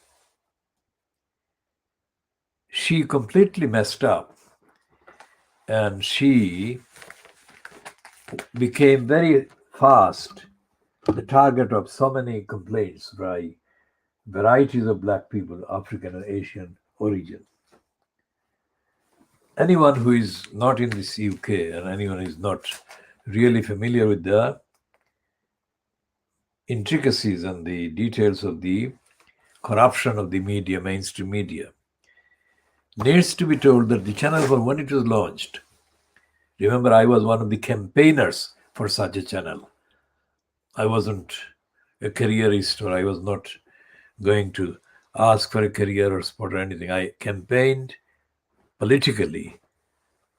she completely messed up, and she became very fast the target of so many complaints by varieties of black people, African and Asian origin. Anyone who is not in this UK and anyone who is not really familiar with the intricacies and the details of the corruption of the media, mainstream media, needs to be told that the channel, for when it was launched, remember, I was one of the campaigners for such a channel. I wasn't a careerist, or I was not going to ask for a career or spot or anything. I campaigned politically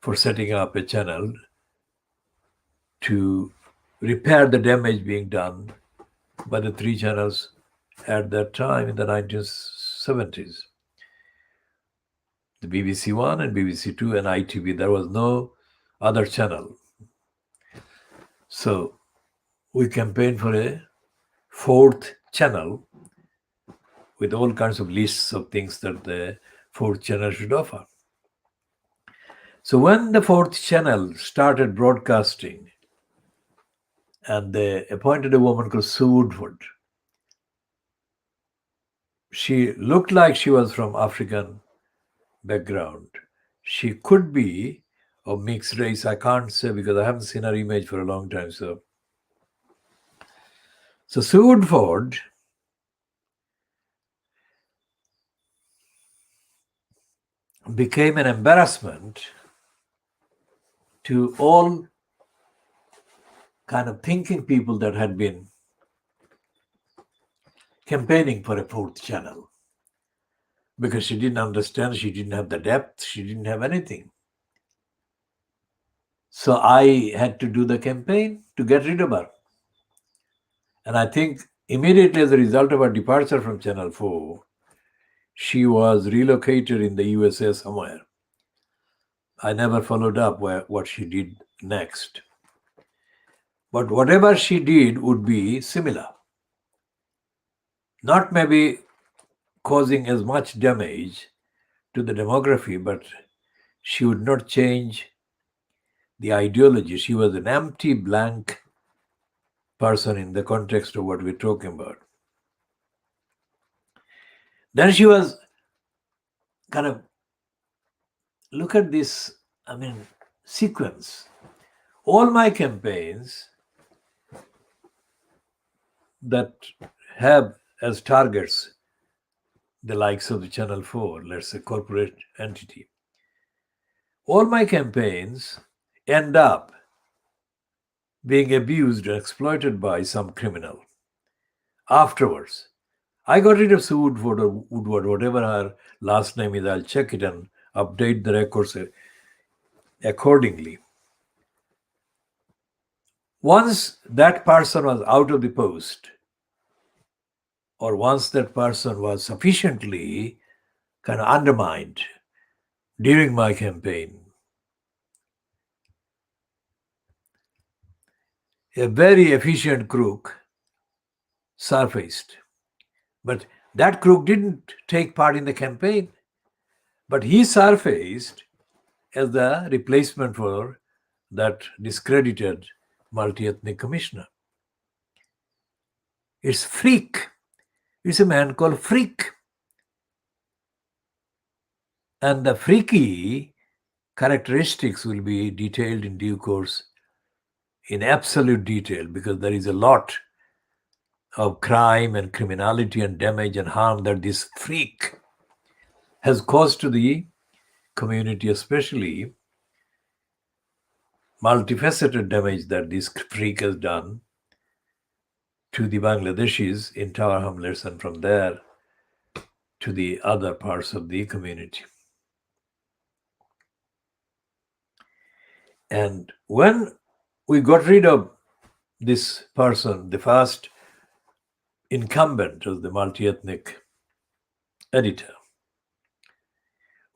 for setting up a channel to repair the damage being done by the three channels at that time in the 1970s. The BBC One and BBC Two and ITV. There was no other channel. So we campaigned for a fourth channel with all kinds of lists of things that the fourth channel should offer. So when the fourth channel started broadcasting and they appointed a woman called Sue Woodward. She looked like she was from African background. She could be of mixed race. I can't say because I haven't seen her image for a long time. So Sue Woodward became an embarrassment to all kind of thinking people that had been campaigning for a fourth channel, because she didn't understand, she didn't have the depth, she didn't have anything. So I had to do the campaign to get rid of her. And I think immediately as a result of her departure from Channel 4, she was relocated in the USA somewhere. I never followed up what she did next. But whatever she did would be similar. Not maybe causing as much damage to the demography, but she would not change the ideology. She was an empty, blank person in the context of what we're talking about. Then she was kind of, look at this, sequence. All my campaigns that have as targets the likes of the Channel 4, let's say corporate entity, all my campaigns end up being abused and exploited by some criminal. Afterwards, I got rid of Sue Woodward or Woodward, whatever her last name is. I'll check it and update the records accordingly. Once that person was out of the post, or once that person was sufficiently kind of undermined during my campaign, a very efficient crook surfaced. But that crook didn't take part in the campaign, but he surfaced as the replacement for that discredited multi-ethnic commissioner. It's Freak. It's a man called Freak. And the freaky characteristics will be detailed in due course in absolute detail, because there is a lot of crime and criminality and damage and harm that this freak has caused to the community, especially multifaceted damage that this freak has done to the Bangladeshis in Tower Hamlets and from there to the other parts of the community. And when we got rid of this person, the first incumbent of the multi-ethnic editor,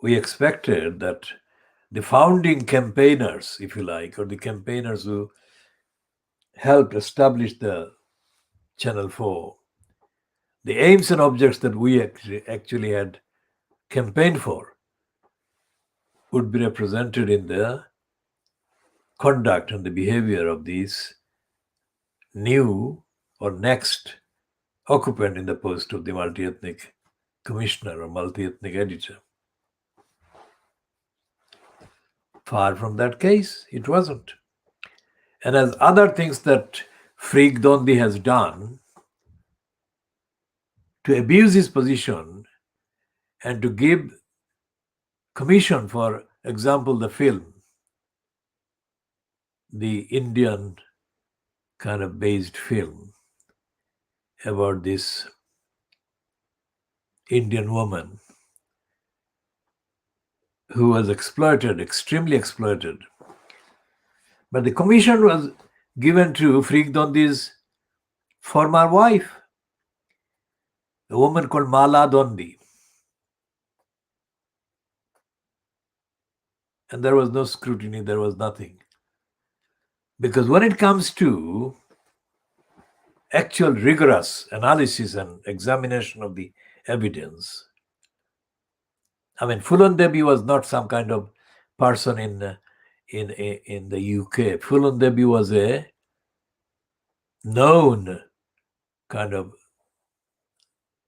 we expected that the founding campaigners, if you like, or the campaigners who helped establish the Channel 4, the aims and objects that we actually had campaigned for would be represented in the conduct and the behavior of these new or next occupant in the post of the multi-ethnic commissioner or multi-ethnic editor. Far from that case, it wasn't. And as other things that Freak Dondi has done to abuse his position and to give commission, for example, the film, the Indian kind of based film about this Indian woman who was exploited, extremely exploited. But the commission was given to Freak Dondi's former wife, a woman called Mala Dondi. And there was no scrutiny, there was nothing. Because when it comes to actual rigorous analysis and examination of the evidence, Phulon Devi was not some kind of person in the UK. Phulon Devi was a known kind of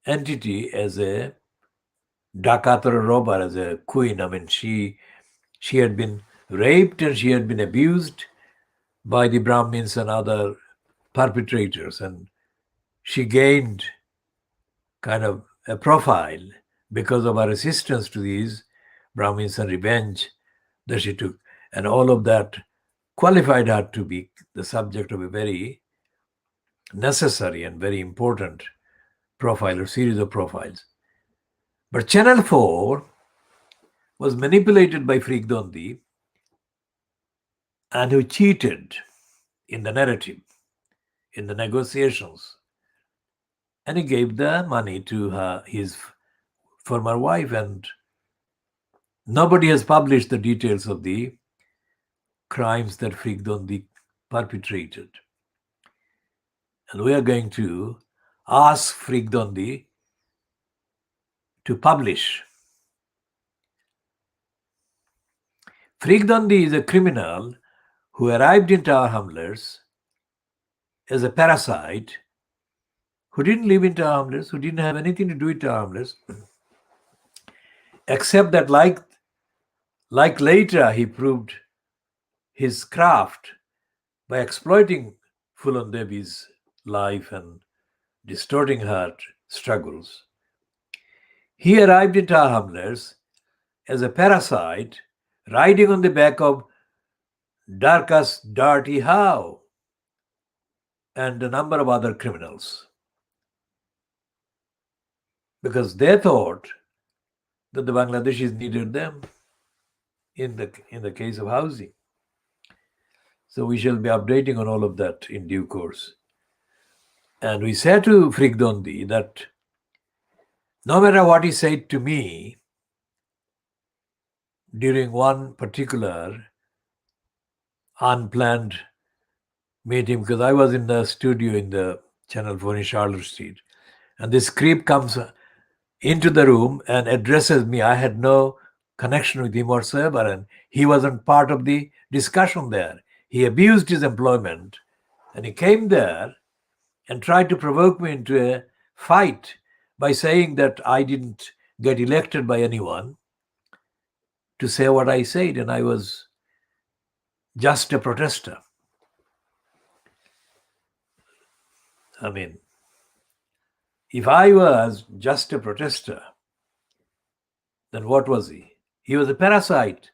entity as a dakat or a robber, as a queen. I mean, she had been raped and she had been abused by the Brahmins and other perpetrators, and she gained kind of a profile because of her resistance to these Brahmins and revenge that she took. And all of that qualified her to be the subject of a very necessary and very important profile or series of profiles. But Channel 4 was manipulated by Frigdondi and who cheated in the narrative, in the negotiations. And he gave the money to his former wife, and nobody has published the details of the crimes that Frigdondi perpetrated. And we are going to ask Frigdondi to publish. Frigdondi is a criminal who arrived in Tower Hamlets as a parasite, who didn't live in Tower Hamlets, who didn't have anything to do with Tower Hamlets, except that like later he proved his craft by exploiting Fulan Devi's life and distorting her struggles. He arrived in Tower Hamlets as a parasite riding on the back of Darkas Dirty Howe and a number of other criminals, because they thought that the Bangladeshis needed them in the case of housing. So we shall be updating on all of that in due course. And we said to Frigdondi that no matter what he said to me during one particular unplanned meeting, because I was in the studio in the Channel 4 in Charlotte Street, and this creep comes into the room and addresses me. I had no connection with him whatsoever, and he wasn't part of the discussion there. He abused his employment, and he came there and tried to provoke me into a fight by saying that I didn't get elected by anyone to say what I said, and I was just a protester. I mean, if I was just a protester, then what was he? He was a parasite.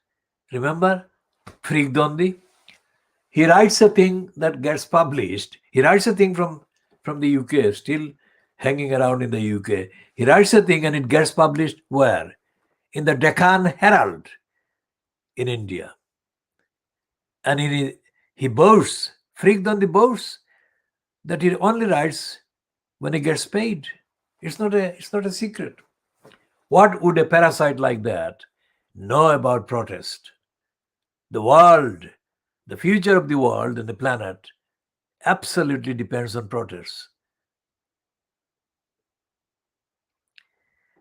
Remember Frigdondi? He writes a thing that gets published. He writes a thing from the UK, still hanging around in the UK. He writes a thing and it gets published where? In the Deccan Herald in India. And he boasts, Frigdondi boasts, that he only writes when he gets paid. It's not a secret. What would a parasite like that know about protest? The world, the future of the world and the planet absolutely depends on protests.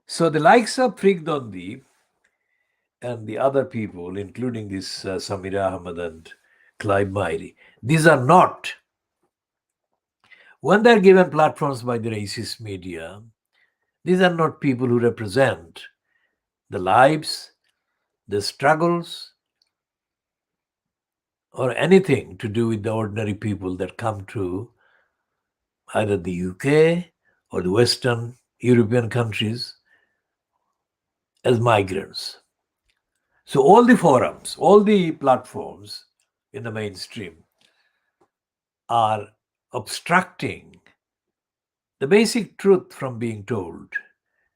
So the likes of Frigdondi and the other people, including this Samira Ahmed and Clive Mairi, these are not, when they're given platforms by the racist media, these are not people who represent the lives, the struggles, or anything to do with the ordinary people that come to either the UK or the Western European countries as migrants. So all the forums, all the platforms in the mainstream are obstructing the basic truth from being told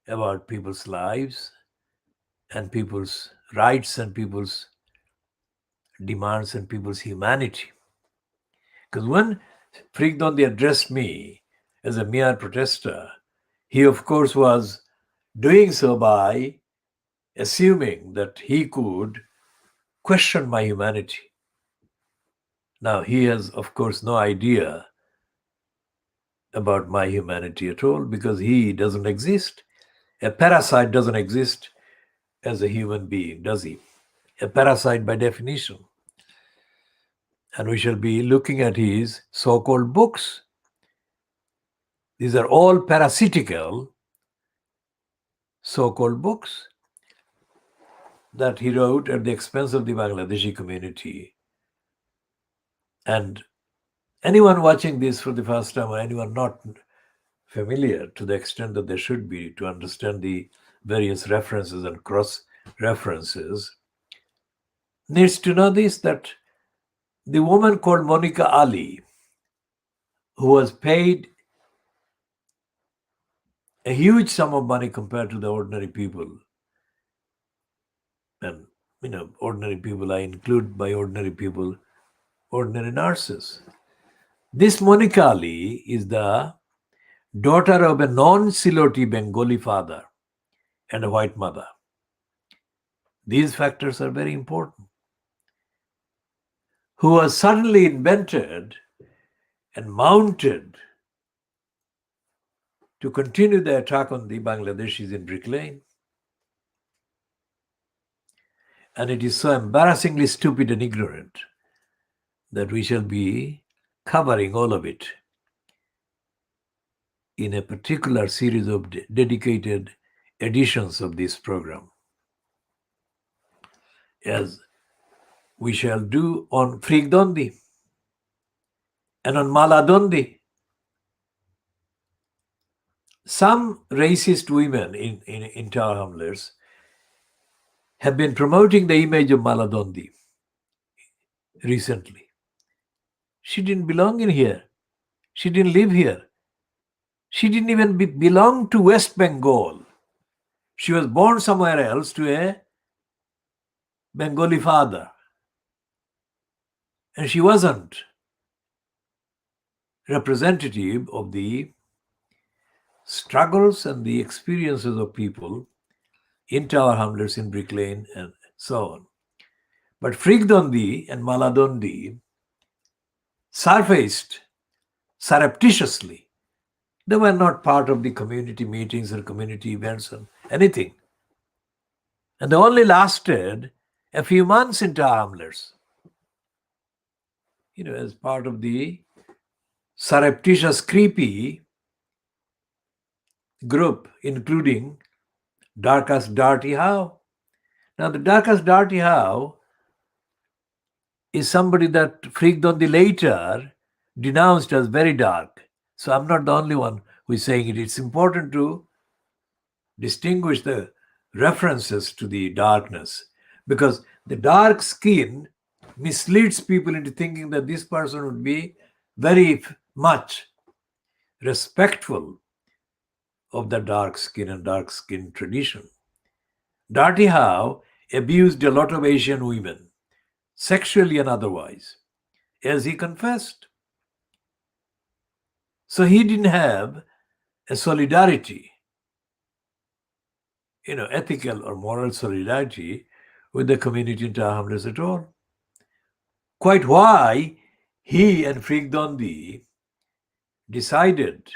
about people's lives and people's rights and people's demands and people's humanity. Because when Frigdondi addressed me as a mere protester, he of course was doing so by assuming that he could question my humanity. Now, he has, of course, no idea about my humanity at all because he doesn't exist. A parasite doesn't exist as a human being, does he? A parasite by definition. And we shall be looking at his so-called books These are all parasitical so-called books that he wrote at the expense of the Bangladeshi community. And anyone watching this for the first time, or anyone not familiar to the extent that they should be to understand the various references and cross references, needs to know this, that the woman called Monica Ali, who was paid a huge sum of money compared to the ordinary people, and ordinary people, I include by ordinary people ordinary nurses. This Monica Ali is the daughter of a non-Siloti Bengali father and a white mother. These factors are very important. Who was suddenly invented and mounted to continue the attack on the Bangladeshis in Brick Lane. And it is so embarrassingly stupid and ignorant that we shall be covering all of it in a particular series of dedicated editions of this program, as we shall do on Frigdondi and on Maladondi. Some racist women in Tower Hamlets have been promoting the image of Maladondi recently. She didn't belong in here. She didn't live here. She didn't even belong to West Bengal. She was born somewhere else to a Bengali father. And she wasn't representative of the struggles and the experiences of people in Tower Hamlets, in Brick Lane, and so on. But Frigdondi and Maladondi surfaced surreptitiously. They were not part of the community meetings or community events or anything. And they only lasted a few months in Tower Hamlets, as part of the surreptitious, creepy group, including Darkest Dirty How. Now, the Darkest Dirty How is somebody that Frigdondi later denounced as very dark. So I'm not the only one who is saying it. It's important to distinguish the references to the darkness, because the dark skin misleads people into thinking that this person would be very much respectful of the dark skin and dark skin tradition. Dirty How abused a lot of Asian women, sexually and otherwise, as he confessed. So he didn't have a solidarity, ethical or moral solidarity with the community in Tower Hamlets at all. Quite why he and Frigdondi decided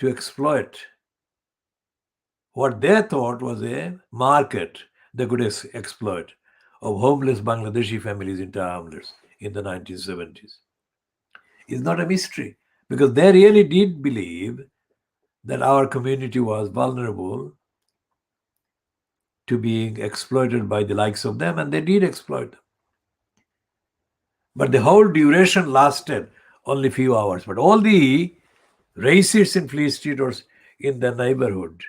to exploit what they thought was a market they could exploit of homeless Bangladeshi families in Tower Hamlets in the 1970s. It's not a mystery, because they really did believe that our community was vulnerable to being exploited by the likes of them, and they did exploit them. But the whole duration lasted only few hours. But all the racists in Fleet Street or in the neighborhood,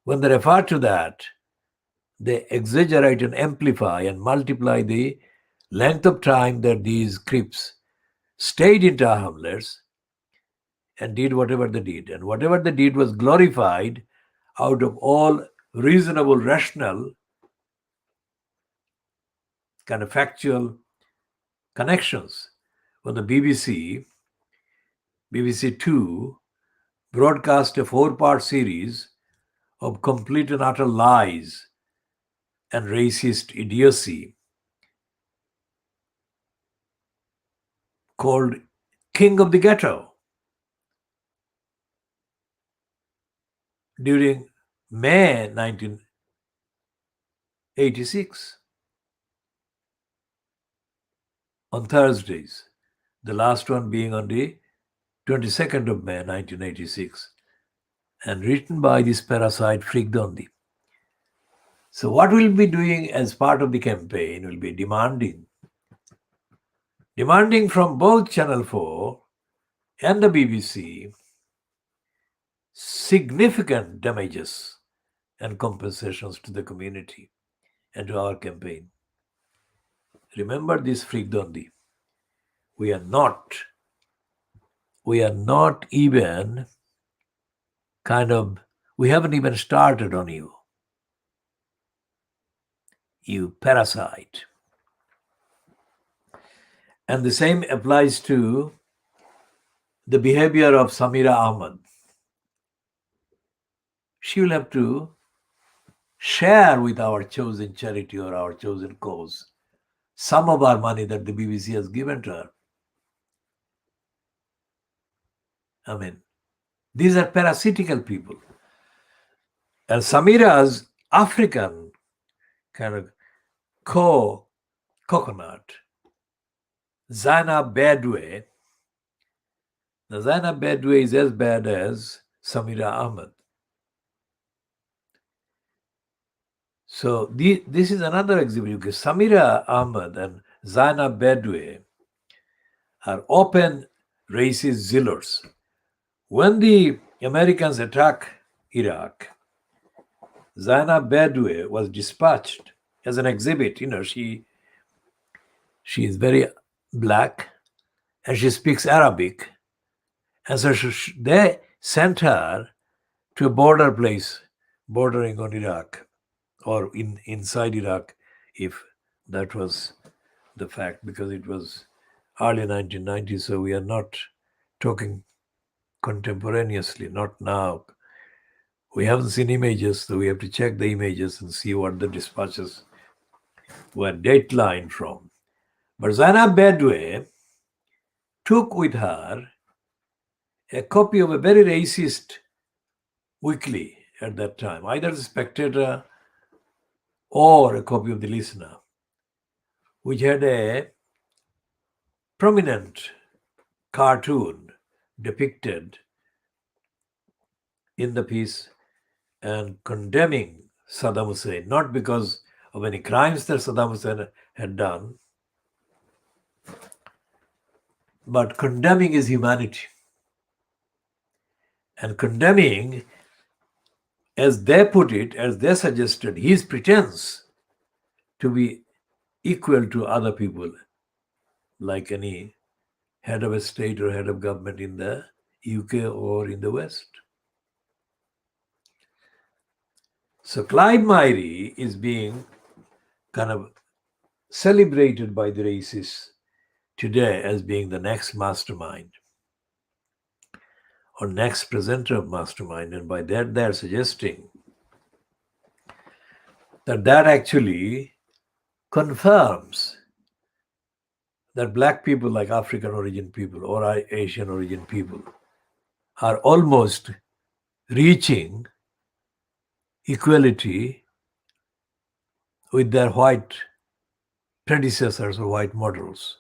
when they refer to that, they exaggerate and amplify and multiply the length of time that these creeps stayed in Tower Hamlets and did whatever they did. And whatever they did was glorified out of all reasonable, rational, kind of factual connections. When the BBC 2 broadcast a 4-part series of complete and utter lies and racist idiocy called King of the Ghetto during May 1986 on Thursdays, the last one being on the 22nd of May 1986, and written by this parasite Frigdondi. So what we'll be doing as part of the campaign will be demanding from both Channel 4 and the BBC significant damages and compensations to the community and to our campaign. Remember this, Frigdondi. We are not even we haven't even started on you. You parasite. And the same applies to the behavior of Samira Ahmed. She will have to share with our chosen charity or our chosen cause some of our money that the BBC has given to her. I mean, these are parasitical people. And Samira's African kind of coconut, Zainab Badwe. Now, Zainab Badwe is as bad as Samira Ahmed. So this is another example. Because Samira Ahmed and Zainab Badwe are open racist zealots. When the Americans attacked Iraq, Zainab Badwe was dispatched as an exhibit. She is very black and she speaks Arabic. And so they sent her to a border place bordering on Iraq or inside Iraq, if that was the fact, because it was early 1990s, so we are not talking contemporaneously, not now. We haven't seen images, so we have to check the images and see what the dispatches were datelined from. But Zainab Badwe took with her a copy of a very racist weekly at that time, either the Spectator or a copy of the Listener, which had a prominent cartoon depicted in the piece and condemning Saddam Hussein, not because of any crimes that Saddam Hussein had done, but condemning his humanity and condemning, as they put it, as they suggested, his pretense to be equal to other people, like any head of a state or head of government in the UK or in the West. So Clive Myrie is being kind of celebrated by the racists today as being the next mastermind or next presenter of Mastermind, and by that they're suggesting that actually confirms that black people, like African origin people or Asian origin people, are almost reaching equality with their white predecessors or white models,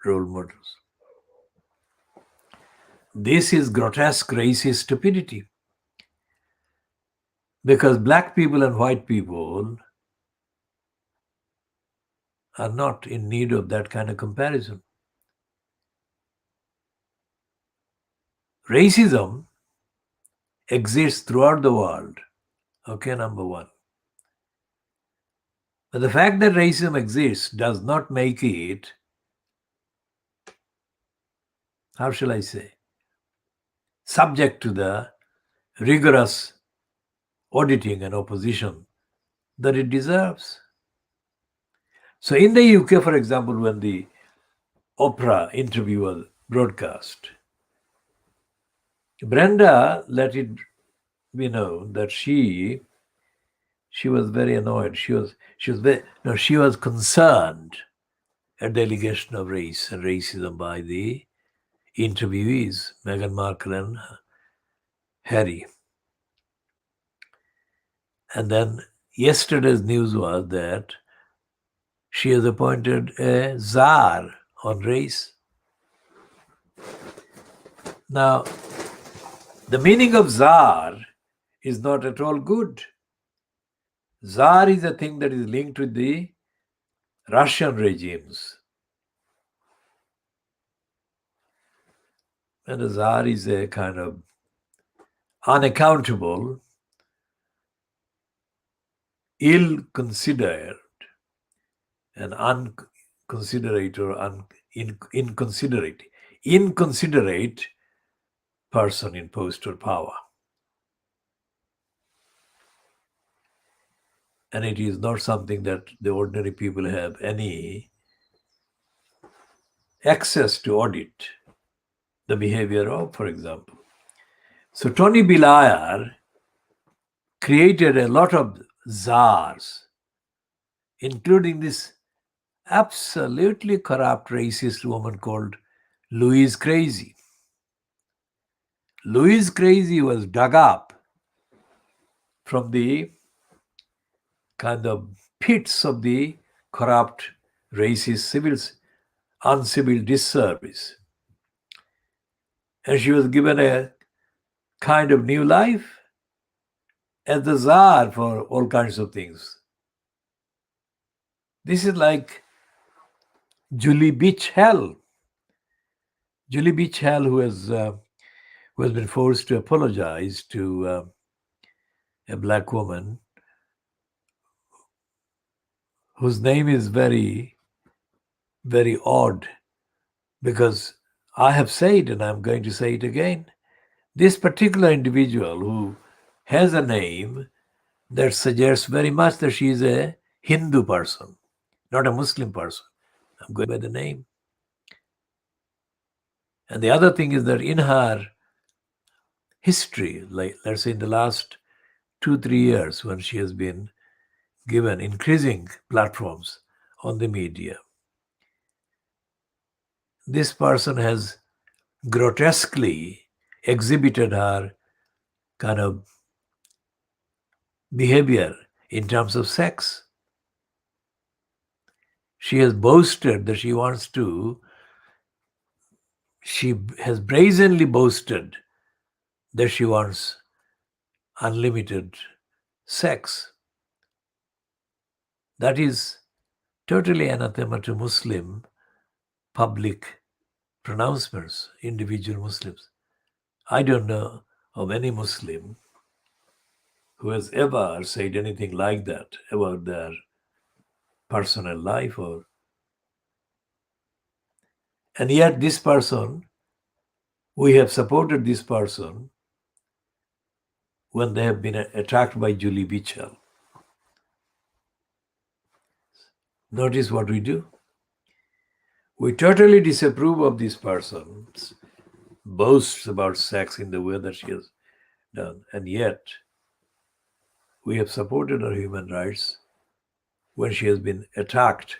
role models. This is grotesque racist stupidity, because black people and white people are not in need of that kind of comparison. Racism exists throughout the world, okay, number one. But the fact that racism exists does not make it, how shall I say, subject to the rigorous auditing and opposition that it deserves. So in the UK, for example, when the Oprah interview was broadcast, Brenda let it be known that she was very annoyed. She was concerned at the allegation of race and racism by the interviewees, Meghan Markle and Harry. And then yesterday's news was that she has appointed a czar on race. Now, the meaning of Tsar is not at all good. Tsar is a thing that is linked with the Russian regimes. And the Tsar is a kind of unaccountable, ill-considered, and inconsiderate person in post or power. And it is not something that the ordinary people have any access to audit the behavior of, for example. So Tony Blair created a lot of czars, including this absolutely corrupt racist woman called Louise Crazy. Louise Crazy was dug up from the kind of pits of the corrupt, racist, uncivil disservice. And she was given a kind of new life as the czar for all kinds of things. This is like Julie Beach Hell. Julie Beach Hell, who has been forced to apologize to a black woman whose name is very, very odd, because I have said, and I'm going to say it again, this particular individual who has a name that suggests very much that she is a Hindu person, not a Muslim person. I'm going by the name. And the other thing is that in her history, like let's say in the last 2-3 years, when she has been given increasing platforms on the media, this person has grotesquely exhibited her kind of behavior in terms of sex. She has boasted that she has brazenly boasted that she wants unlimited sex. That is totally anathema to Muslim public pronouncements, individual Muslims. I don't know of any Muslim who has ever said anything like that about their personal life, and yet this person, we have supported this person when they have been attacked by Julie Beachell. Notice what we do. We totally disapprove of this person's boasts about sex in the way that she has done, and yet we have supported her human rights when she has been attacked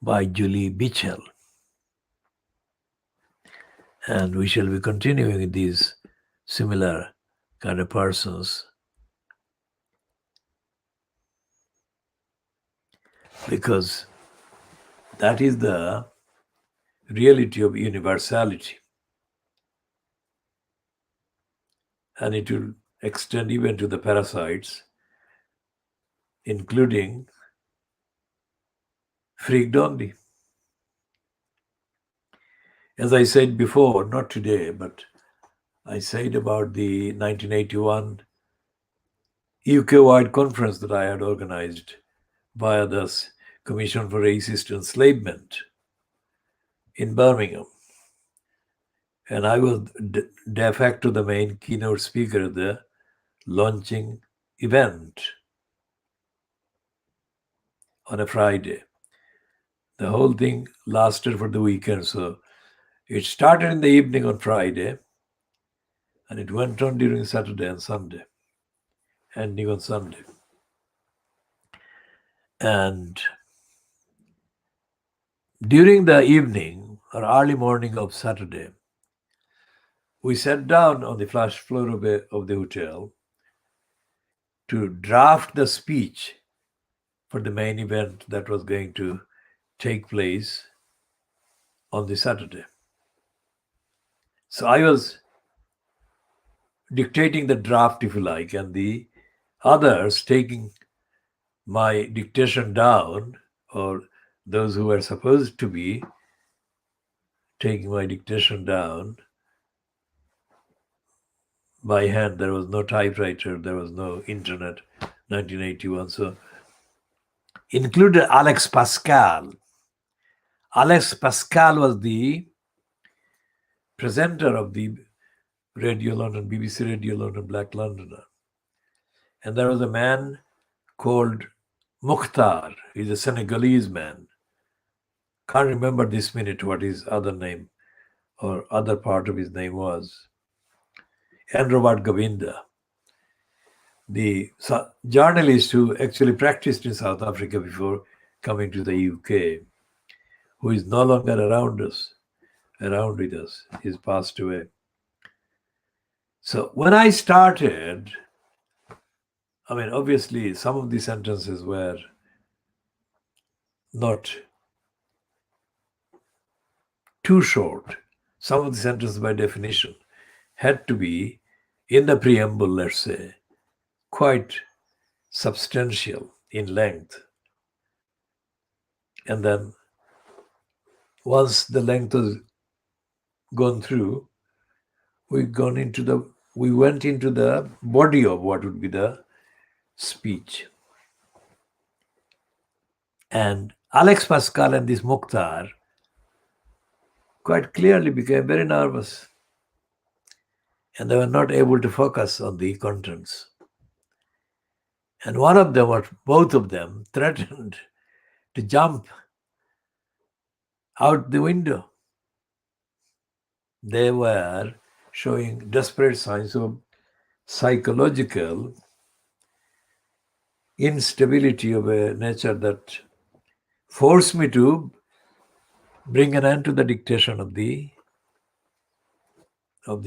by Julie Beachell. And we shall be continuing with these similar kind of persons, because that is the reality of universality. And it will extend even to the parasites, including Freak Dondi. As I said before, not today, but I said about the 1981 UK-wide conference that I had organized via the Commission for Racist Enslavement in Birmingham. And I was de facto the main keynote speaker at the launching event on a Friday. The whole thing lasted for the weekend. So it started in the evening on Friday, and it went on during Saturday and Sunday, ending on Sunday. And during the evening or early morning of Saturday, we sat down on the flash floor of the hotel to draft the speech for the main event that was going to take place on the Saturday. So I was dictating the draft, if you like, and the others taking my dictation down, or those who were supposed to be taking my dictation down by hand. There was no typewriter, there was no internet, 1981. So included Alex Pascal. Alex Pascal was the presenter of the Radio London, BBC Radio London, Black Londoner. And there was a man called Mukhtar. He's a Senegalese man. Can't remember this minute what his other name or other part of his name was. And Robert Govinda, the journalist who actually practiced in South Africa before coming to the UK, who is no longer around with us. He's passed away. So when I started, I mean, obviously, some of the sentences were not too short. Some of the sentences, by definition, had to be, in the preamble, let's say, quite substantial in length. And then once the length was gone through, we went into the body of what would be the speech. And Alex Pascal and this Mukhtar quite clearly became very nervous, and they were not able to focus on the contents. And one of them, or both of them, threatened to jump out the window. They were showing desperate signs of psychological instability of a nature that forced me to bring an end to the dictation of the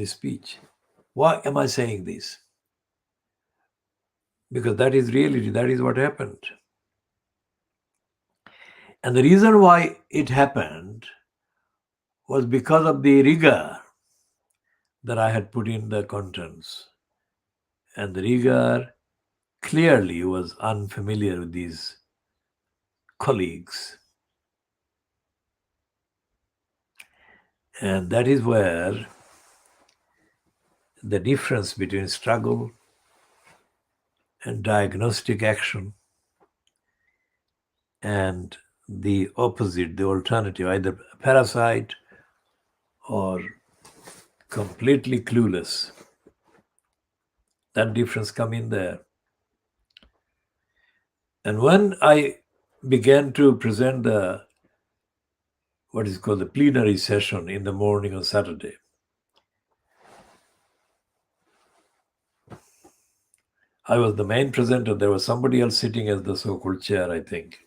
speech. Why am I saying this? Because that is reality, that is what happened. And the reason why it happened was because of the rigor that I had put in the contents. And the rigor clearly was unfamiliar with these colleagues. And that is where the difference between struggle and diagnostic action and the opposite, the alternative, either parasite or completely clueless, that difference come in there. And when I began to present what is called the plenary session in the morning on Saturday, I was the main presenter. There was somebody else sitting as the so-called chair, I think.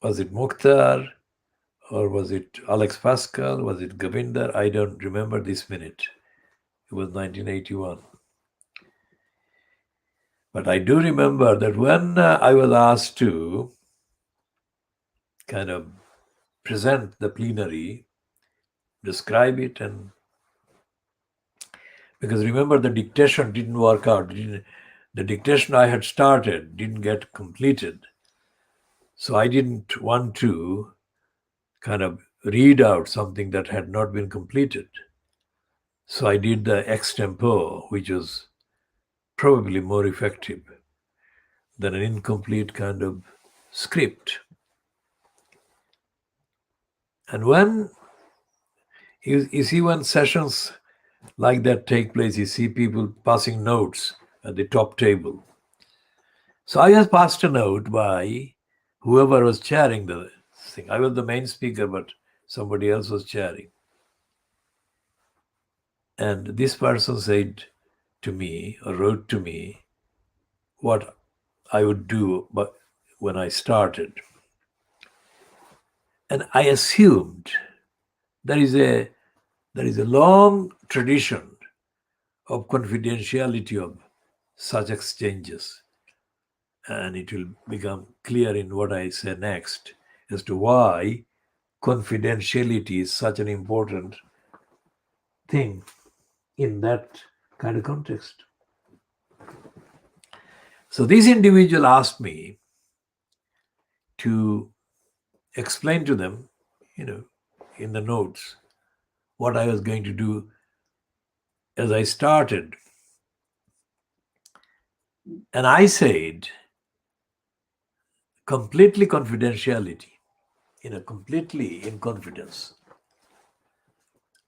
Was it Mukhtar or was it Alex Pascal? Was it Govinda? I don't remember this minute. It was 1981. But I do remember that when I was asked to kind of present the plenary, describe it, and because remember the dictation didn't work out. The dictation I had started didn't get completed. So I didn't want to kind of read out something that had not been completed. So I did the extempo, which was probably more effective than an incomplete kind of script. And when you see when sessions like that take place, you see people passing notes at the top table. So I just passed a note by whoever was chairing the thing. I was the main speaker, but somebody else was chairing. And this person said to me, or wrote to me, what I would do but when I started. And I assumed there is a long tradition of confidentiality of such exchanges. And it will become clear in what I say next as to why confidentiality is such an important thing in that kind of context. So this individual asked me to explain to them, in the notes, what I was going to do as I started. And I said, completely confidentiality, completely in confidence,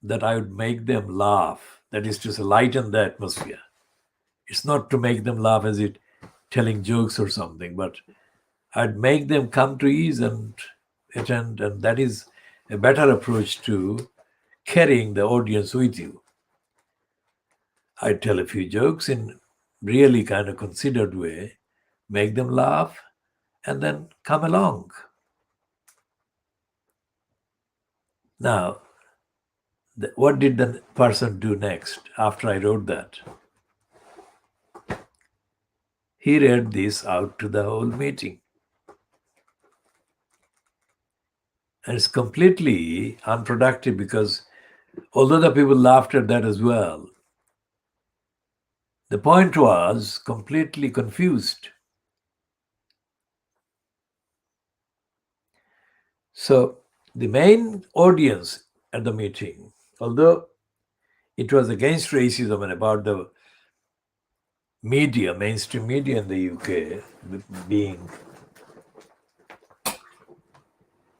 that I would make them laugh. That is to say, lighten the atmosphere. It's not to make them laugh as it telling jokes or something, but I'd make them come to ease and attend, and that is a better approach to carrying the audience with you. I'd tell a few jokes in really kind of considered way, make them laugh, and then come along. Now, what did the person do next after I wrote that? He read this out to the whole meeting. And it's completely unproductive because although the people laughed at that as well, the point was completely confused. So the main audience at the meeting, although it was against racism and about the media, mainstream media in the UK being,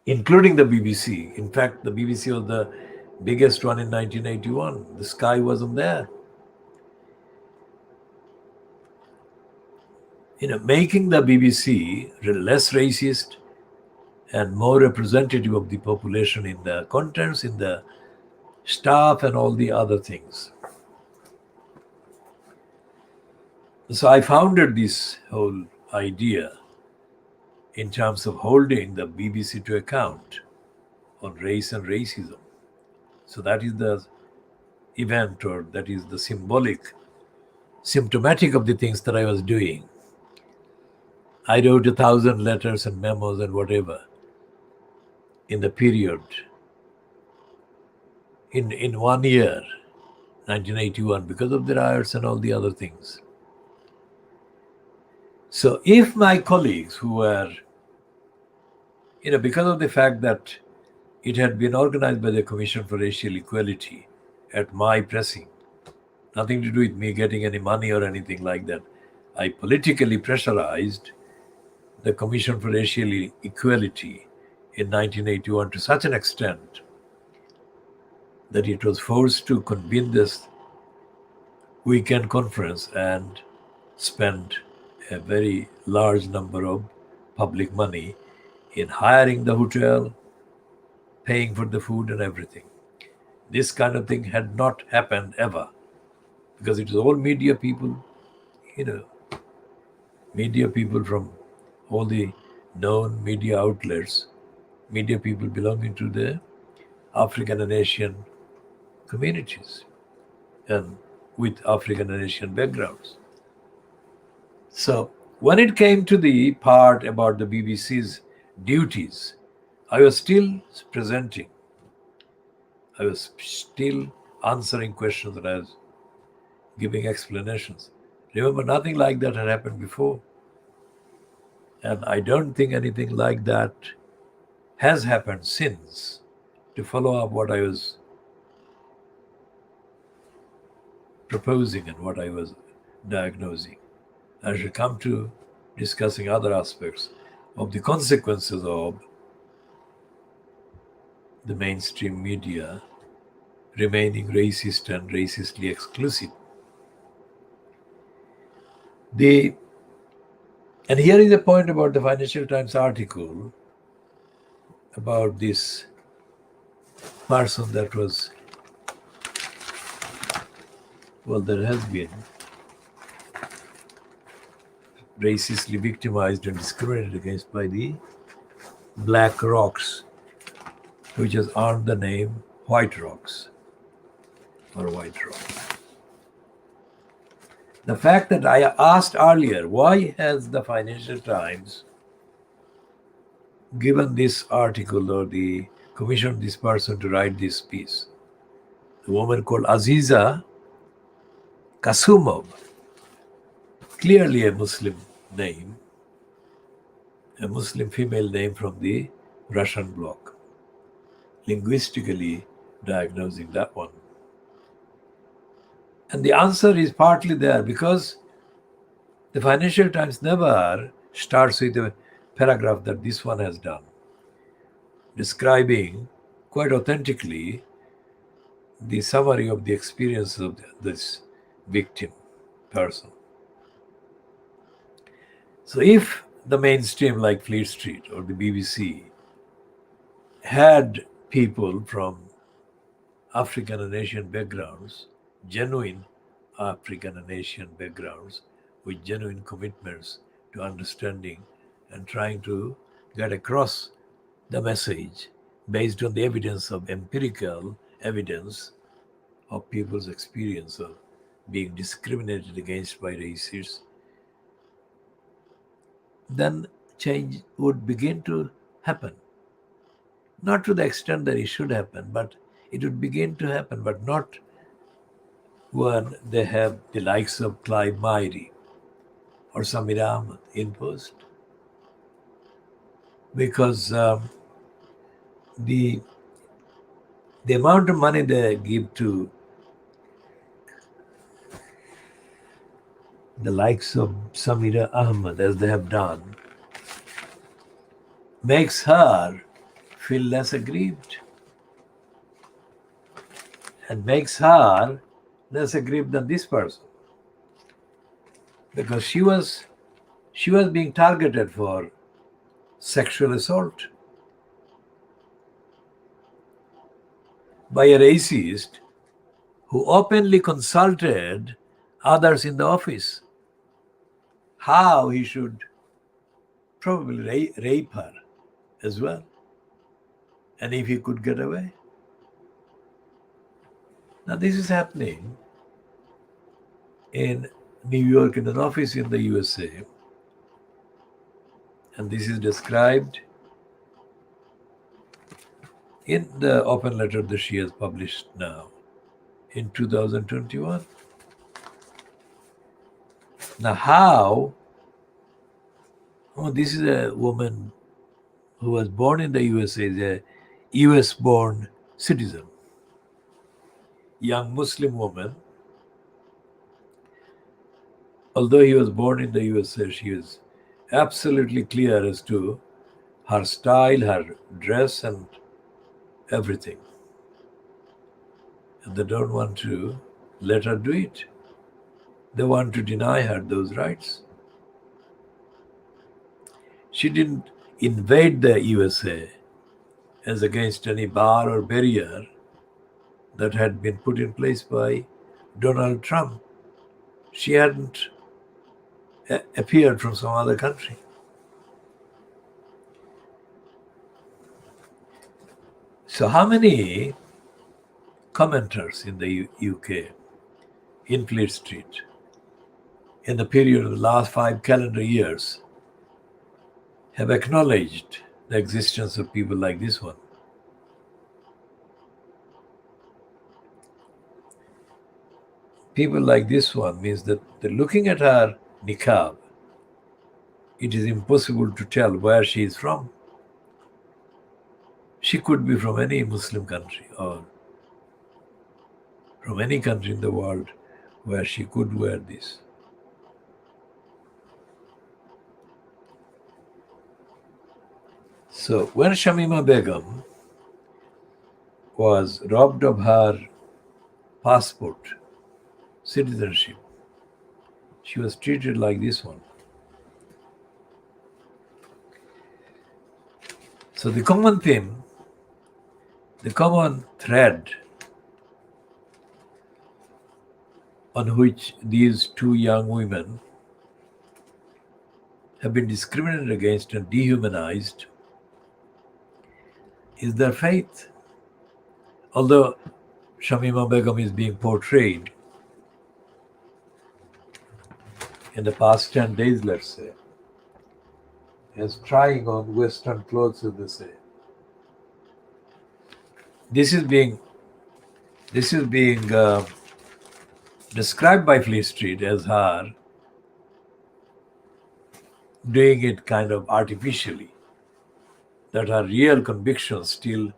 including the BBC. In fact, the BBC was the biggest one in 1981. The Sky wasn't there. Making the BBC less racist and more representative of the population in the contents, in the staff, and all the other things. So I founded this whole idea in terms of holding the BBC to account on race and racism. So that is the event, or that is the symptomatic of the things that I was doing. I wrote 1,000 letters and memos and whatever in the period. In 1 year, 1981, because of the riots and all the other things. So if my colleagues who were, because of the fact that it had been organized by the Commission for Racial Equality at my pressing, nothing to do with me getting any money or anything like that, I politically pressurized the Commission for Racial Equality in 1981 to such an extent that it was forced to convene this weekend conference and spend a very large number of public money in hiring the hotel, paying for the food and everything. This kind of thing had not happened ever, because it was all media people, media people from all the known media outlets, media people belonging to the African and Asian communities and with African and Asian backgrounds. So when it came to the part about the BBC's duties, I was still presenting. I was still answering questions and I was giving explanations. Remember, nothing like that had happened before. And I don't think anything like that has happened since, to follow up what I was proposing and what I was diagnosing. I shall come to discussing other aspects of the consequences of the mainstream media remaining racist and racistly exclusive. And here is a point about the Financial Times article about this person that was, there has been racistly victimized and discriminated against by the Black Rocks, which has earned the name White Rocks or White Rock. The fact that I asked earlier, why has the Financial Times given this article or the commissioned this person to write this piece. A woman called Aziza Kasumov, clearly a Muslim name, a Muslim female name from the Russian bloc, linguistically diagnosing that one. And the answer is partly there because the Financial Times never starts with a paragraph that this one has done, describing quite authentically the summary of the experience of this victim person. So if the mainstream like Fleet Street or the BBC had people from African and Asian backgrounds, genuine African and Asian backgrounds, with genuine commitments to understanding and trying to get across the message based on the evidence of empirical evidence of people's experience of being discriminated against by racists, then change would begin to happen. Not to the extent that it should happen, but it would begin to happen, but not when they have the likes of Clive Myrie or Samira Ahmed in post. Because the amount of money they give to the likes of Samira Ahmed, as they have done, makes her feel less aggrieved and makes her less aggrieved than this person, because she was being targeted for sexual assault by a racist who openly consulted others in the office how he should probably rape her as well, and if he could get away. Now this is happening in New York in an office in the USA, and this is described in the open letter that she has published now in 2021. Now how, this is a woman who was born in the USA, is a US born citizen, young Muslim woman. Although he was born in the USA, she is absolutely clear as to her style, her dress, and everything. And they don't want to let her do it. They want to deny her those rights. She didn't invade the USA as against any bar or barrier that had been put in place by Donald Trump. She hadn't appeared from some other country. So how many commenters in the UK, in Fleet Street, in the period of the last 5 calendar years, have acknowledged the existence of people like this one? People like this one means that looking at her niqab, it is impossible to tell where she is from. She could be from any Muslim country or from any country in the world where she could wear this. So when Shamima Begum was robbed of her passport, citizenship, she was treated like this one. So the common theme, the common thread on which these two young women have been discriminated against and dehumanized is their faith. Although Shamima Begum is being portrayed in the past 10 days, let's say, as trying on Western clothes, as they say. This is being described by Fleet Street as her doing it kind of artificially, that her real convictions still,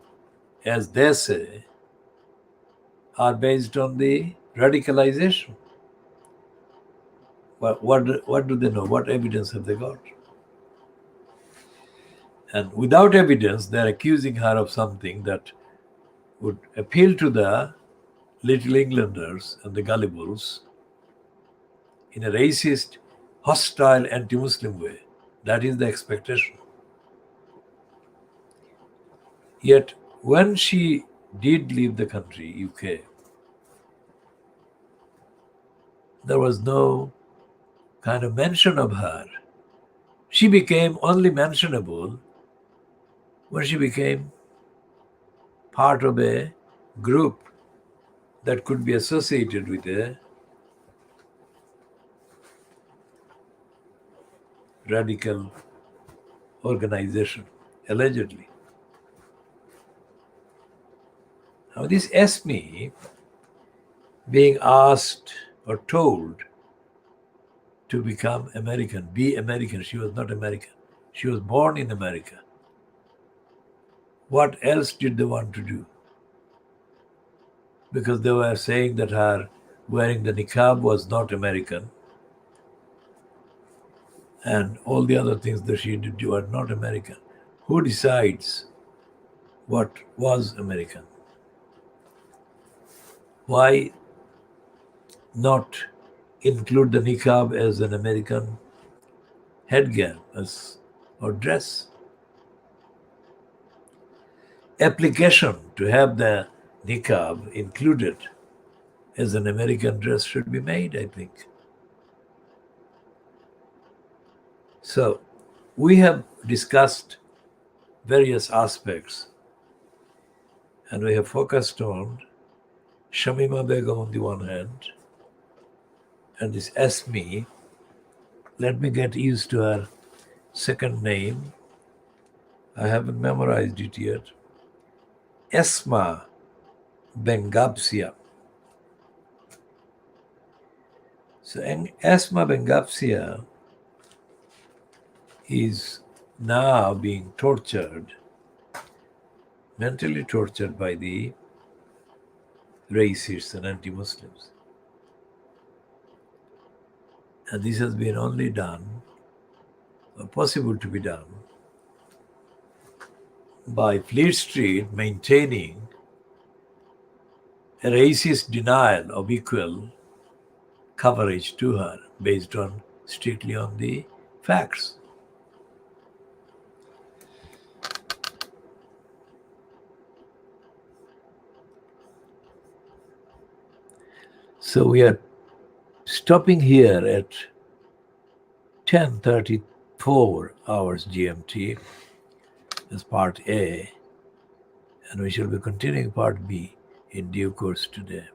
as they say, are based on the radicalization. What do they know? What evidence have they got? And without evidence, they're accusing her of something that would appeal to the Little Englanders and the gullibles in a racist, hostile, anti-Muslim way. That is the expectation. Yet, when she did leave the country, UK, there was no kind of mention of her. She became only mentionable when she became part of a group that could be associated with a radical organization, allegedly. Now, this Esme being asked or told to become American, be American, she was not American. She was born in America. What else did they want to do? Because they were saying that her wearing the niqab was not American, and all the other things that she did were not American. Who decides what was American? Why not include the niqab as an American headgear or dress? Application to have the niqab included as an American dress should be made, I think. So we have discussed various aspects, and we have focused on Shamima Begum on the one hand, and this Esme. Let me get used to her second name. I haven't memorized it yet. Esma Bengabsia. So Esma Bengabsia is now being tortured, mentally tortured by the racists and anti-Muslims. And this has been only done, or possible to be done, by Fleet Street maintaining a racist denial of equal coverage to her based on strictly on the facts. So we are stopping here at 10:34 hours GMT as part A, and we shall be continuing part B in due course today.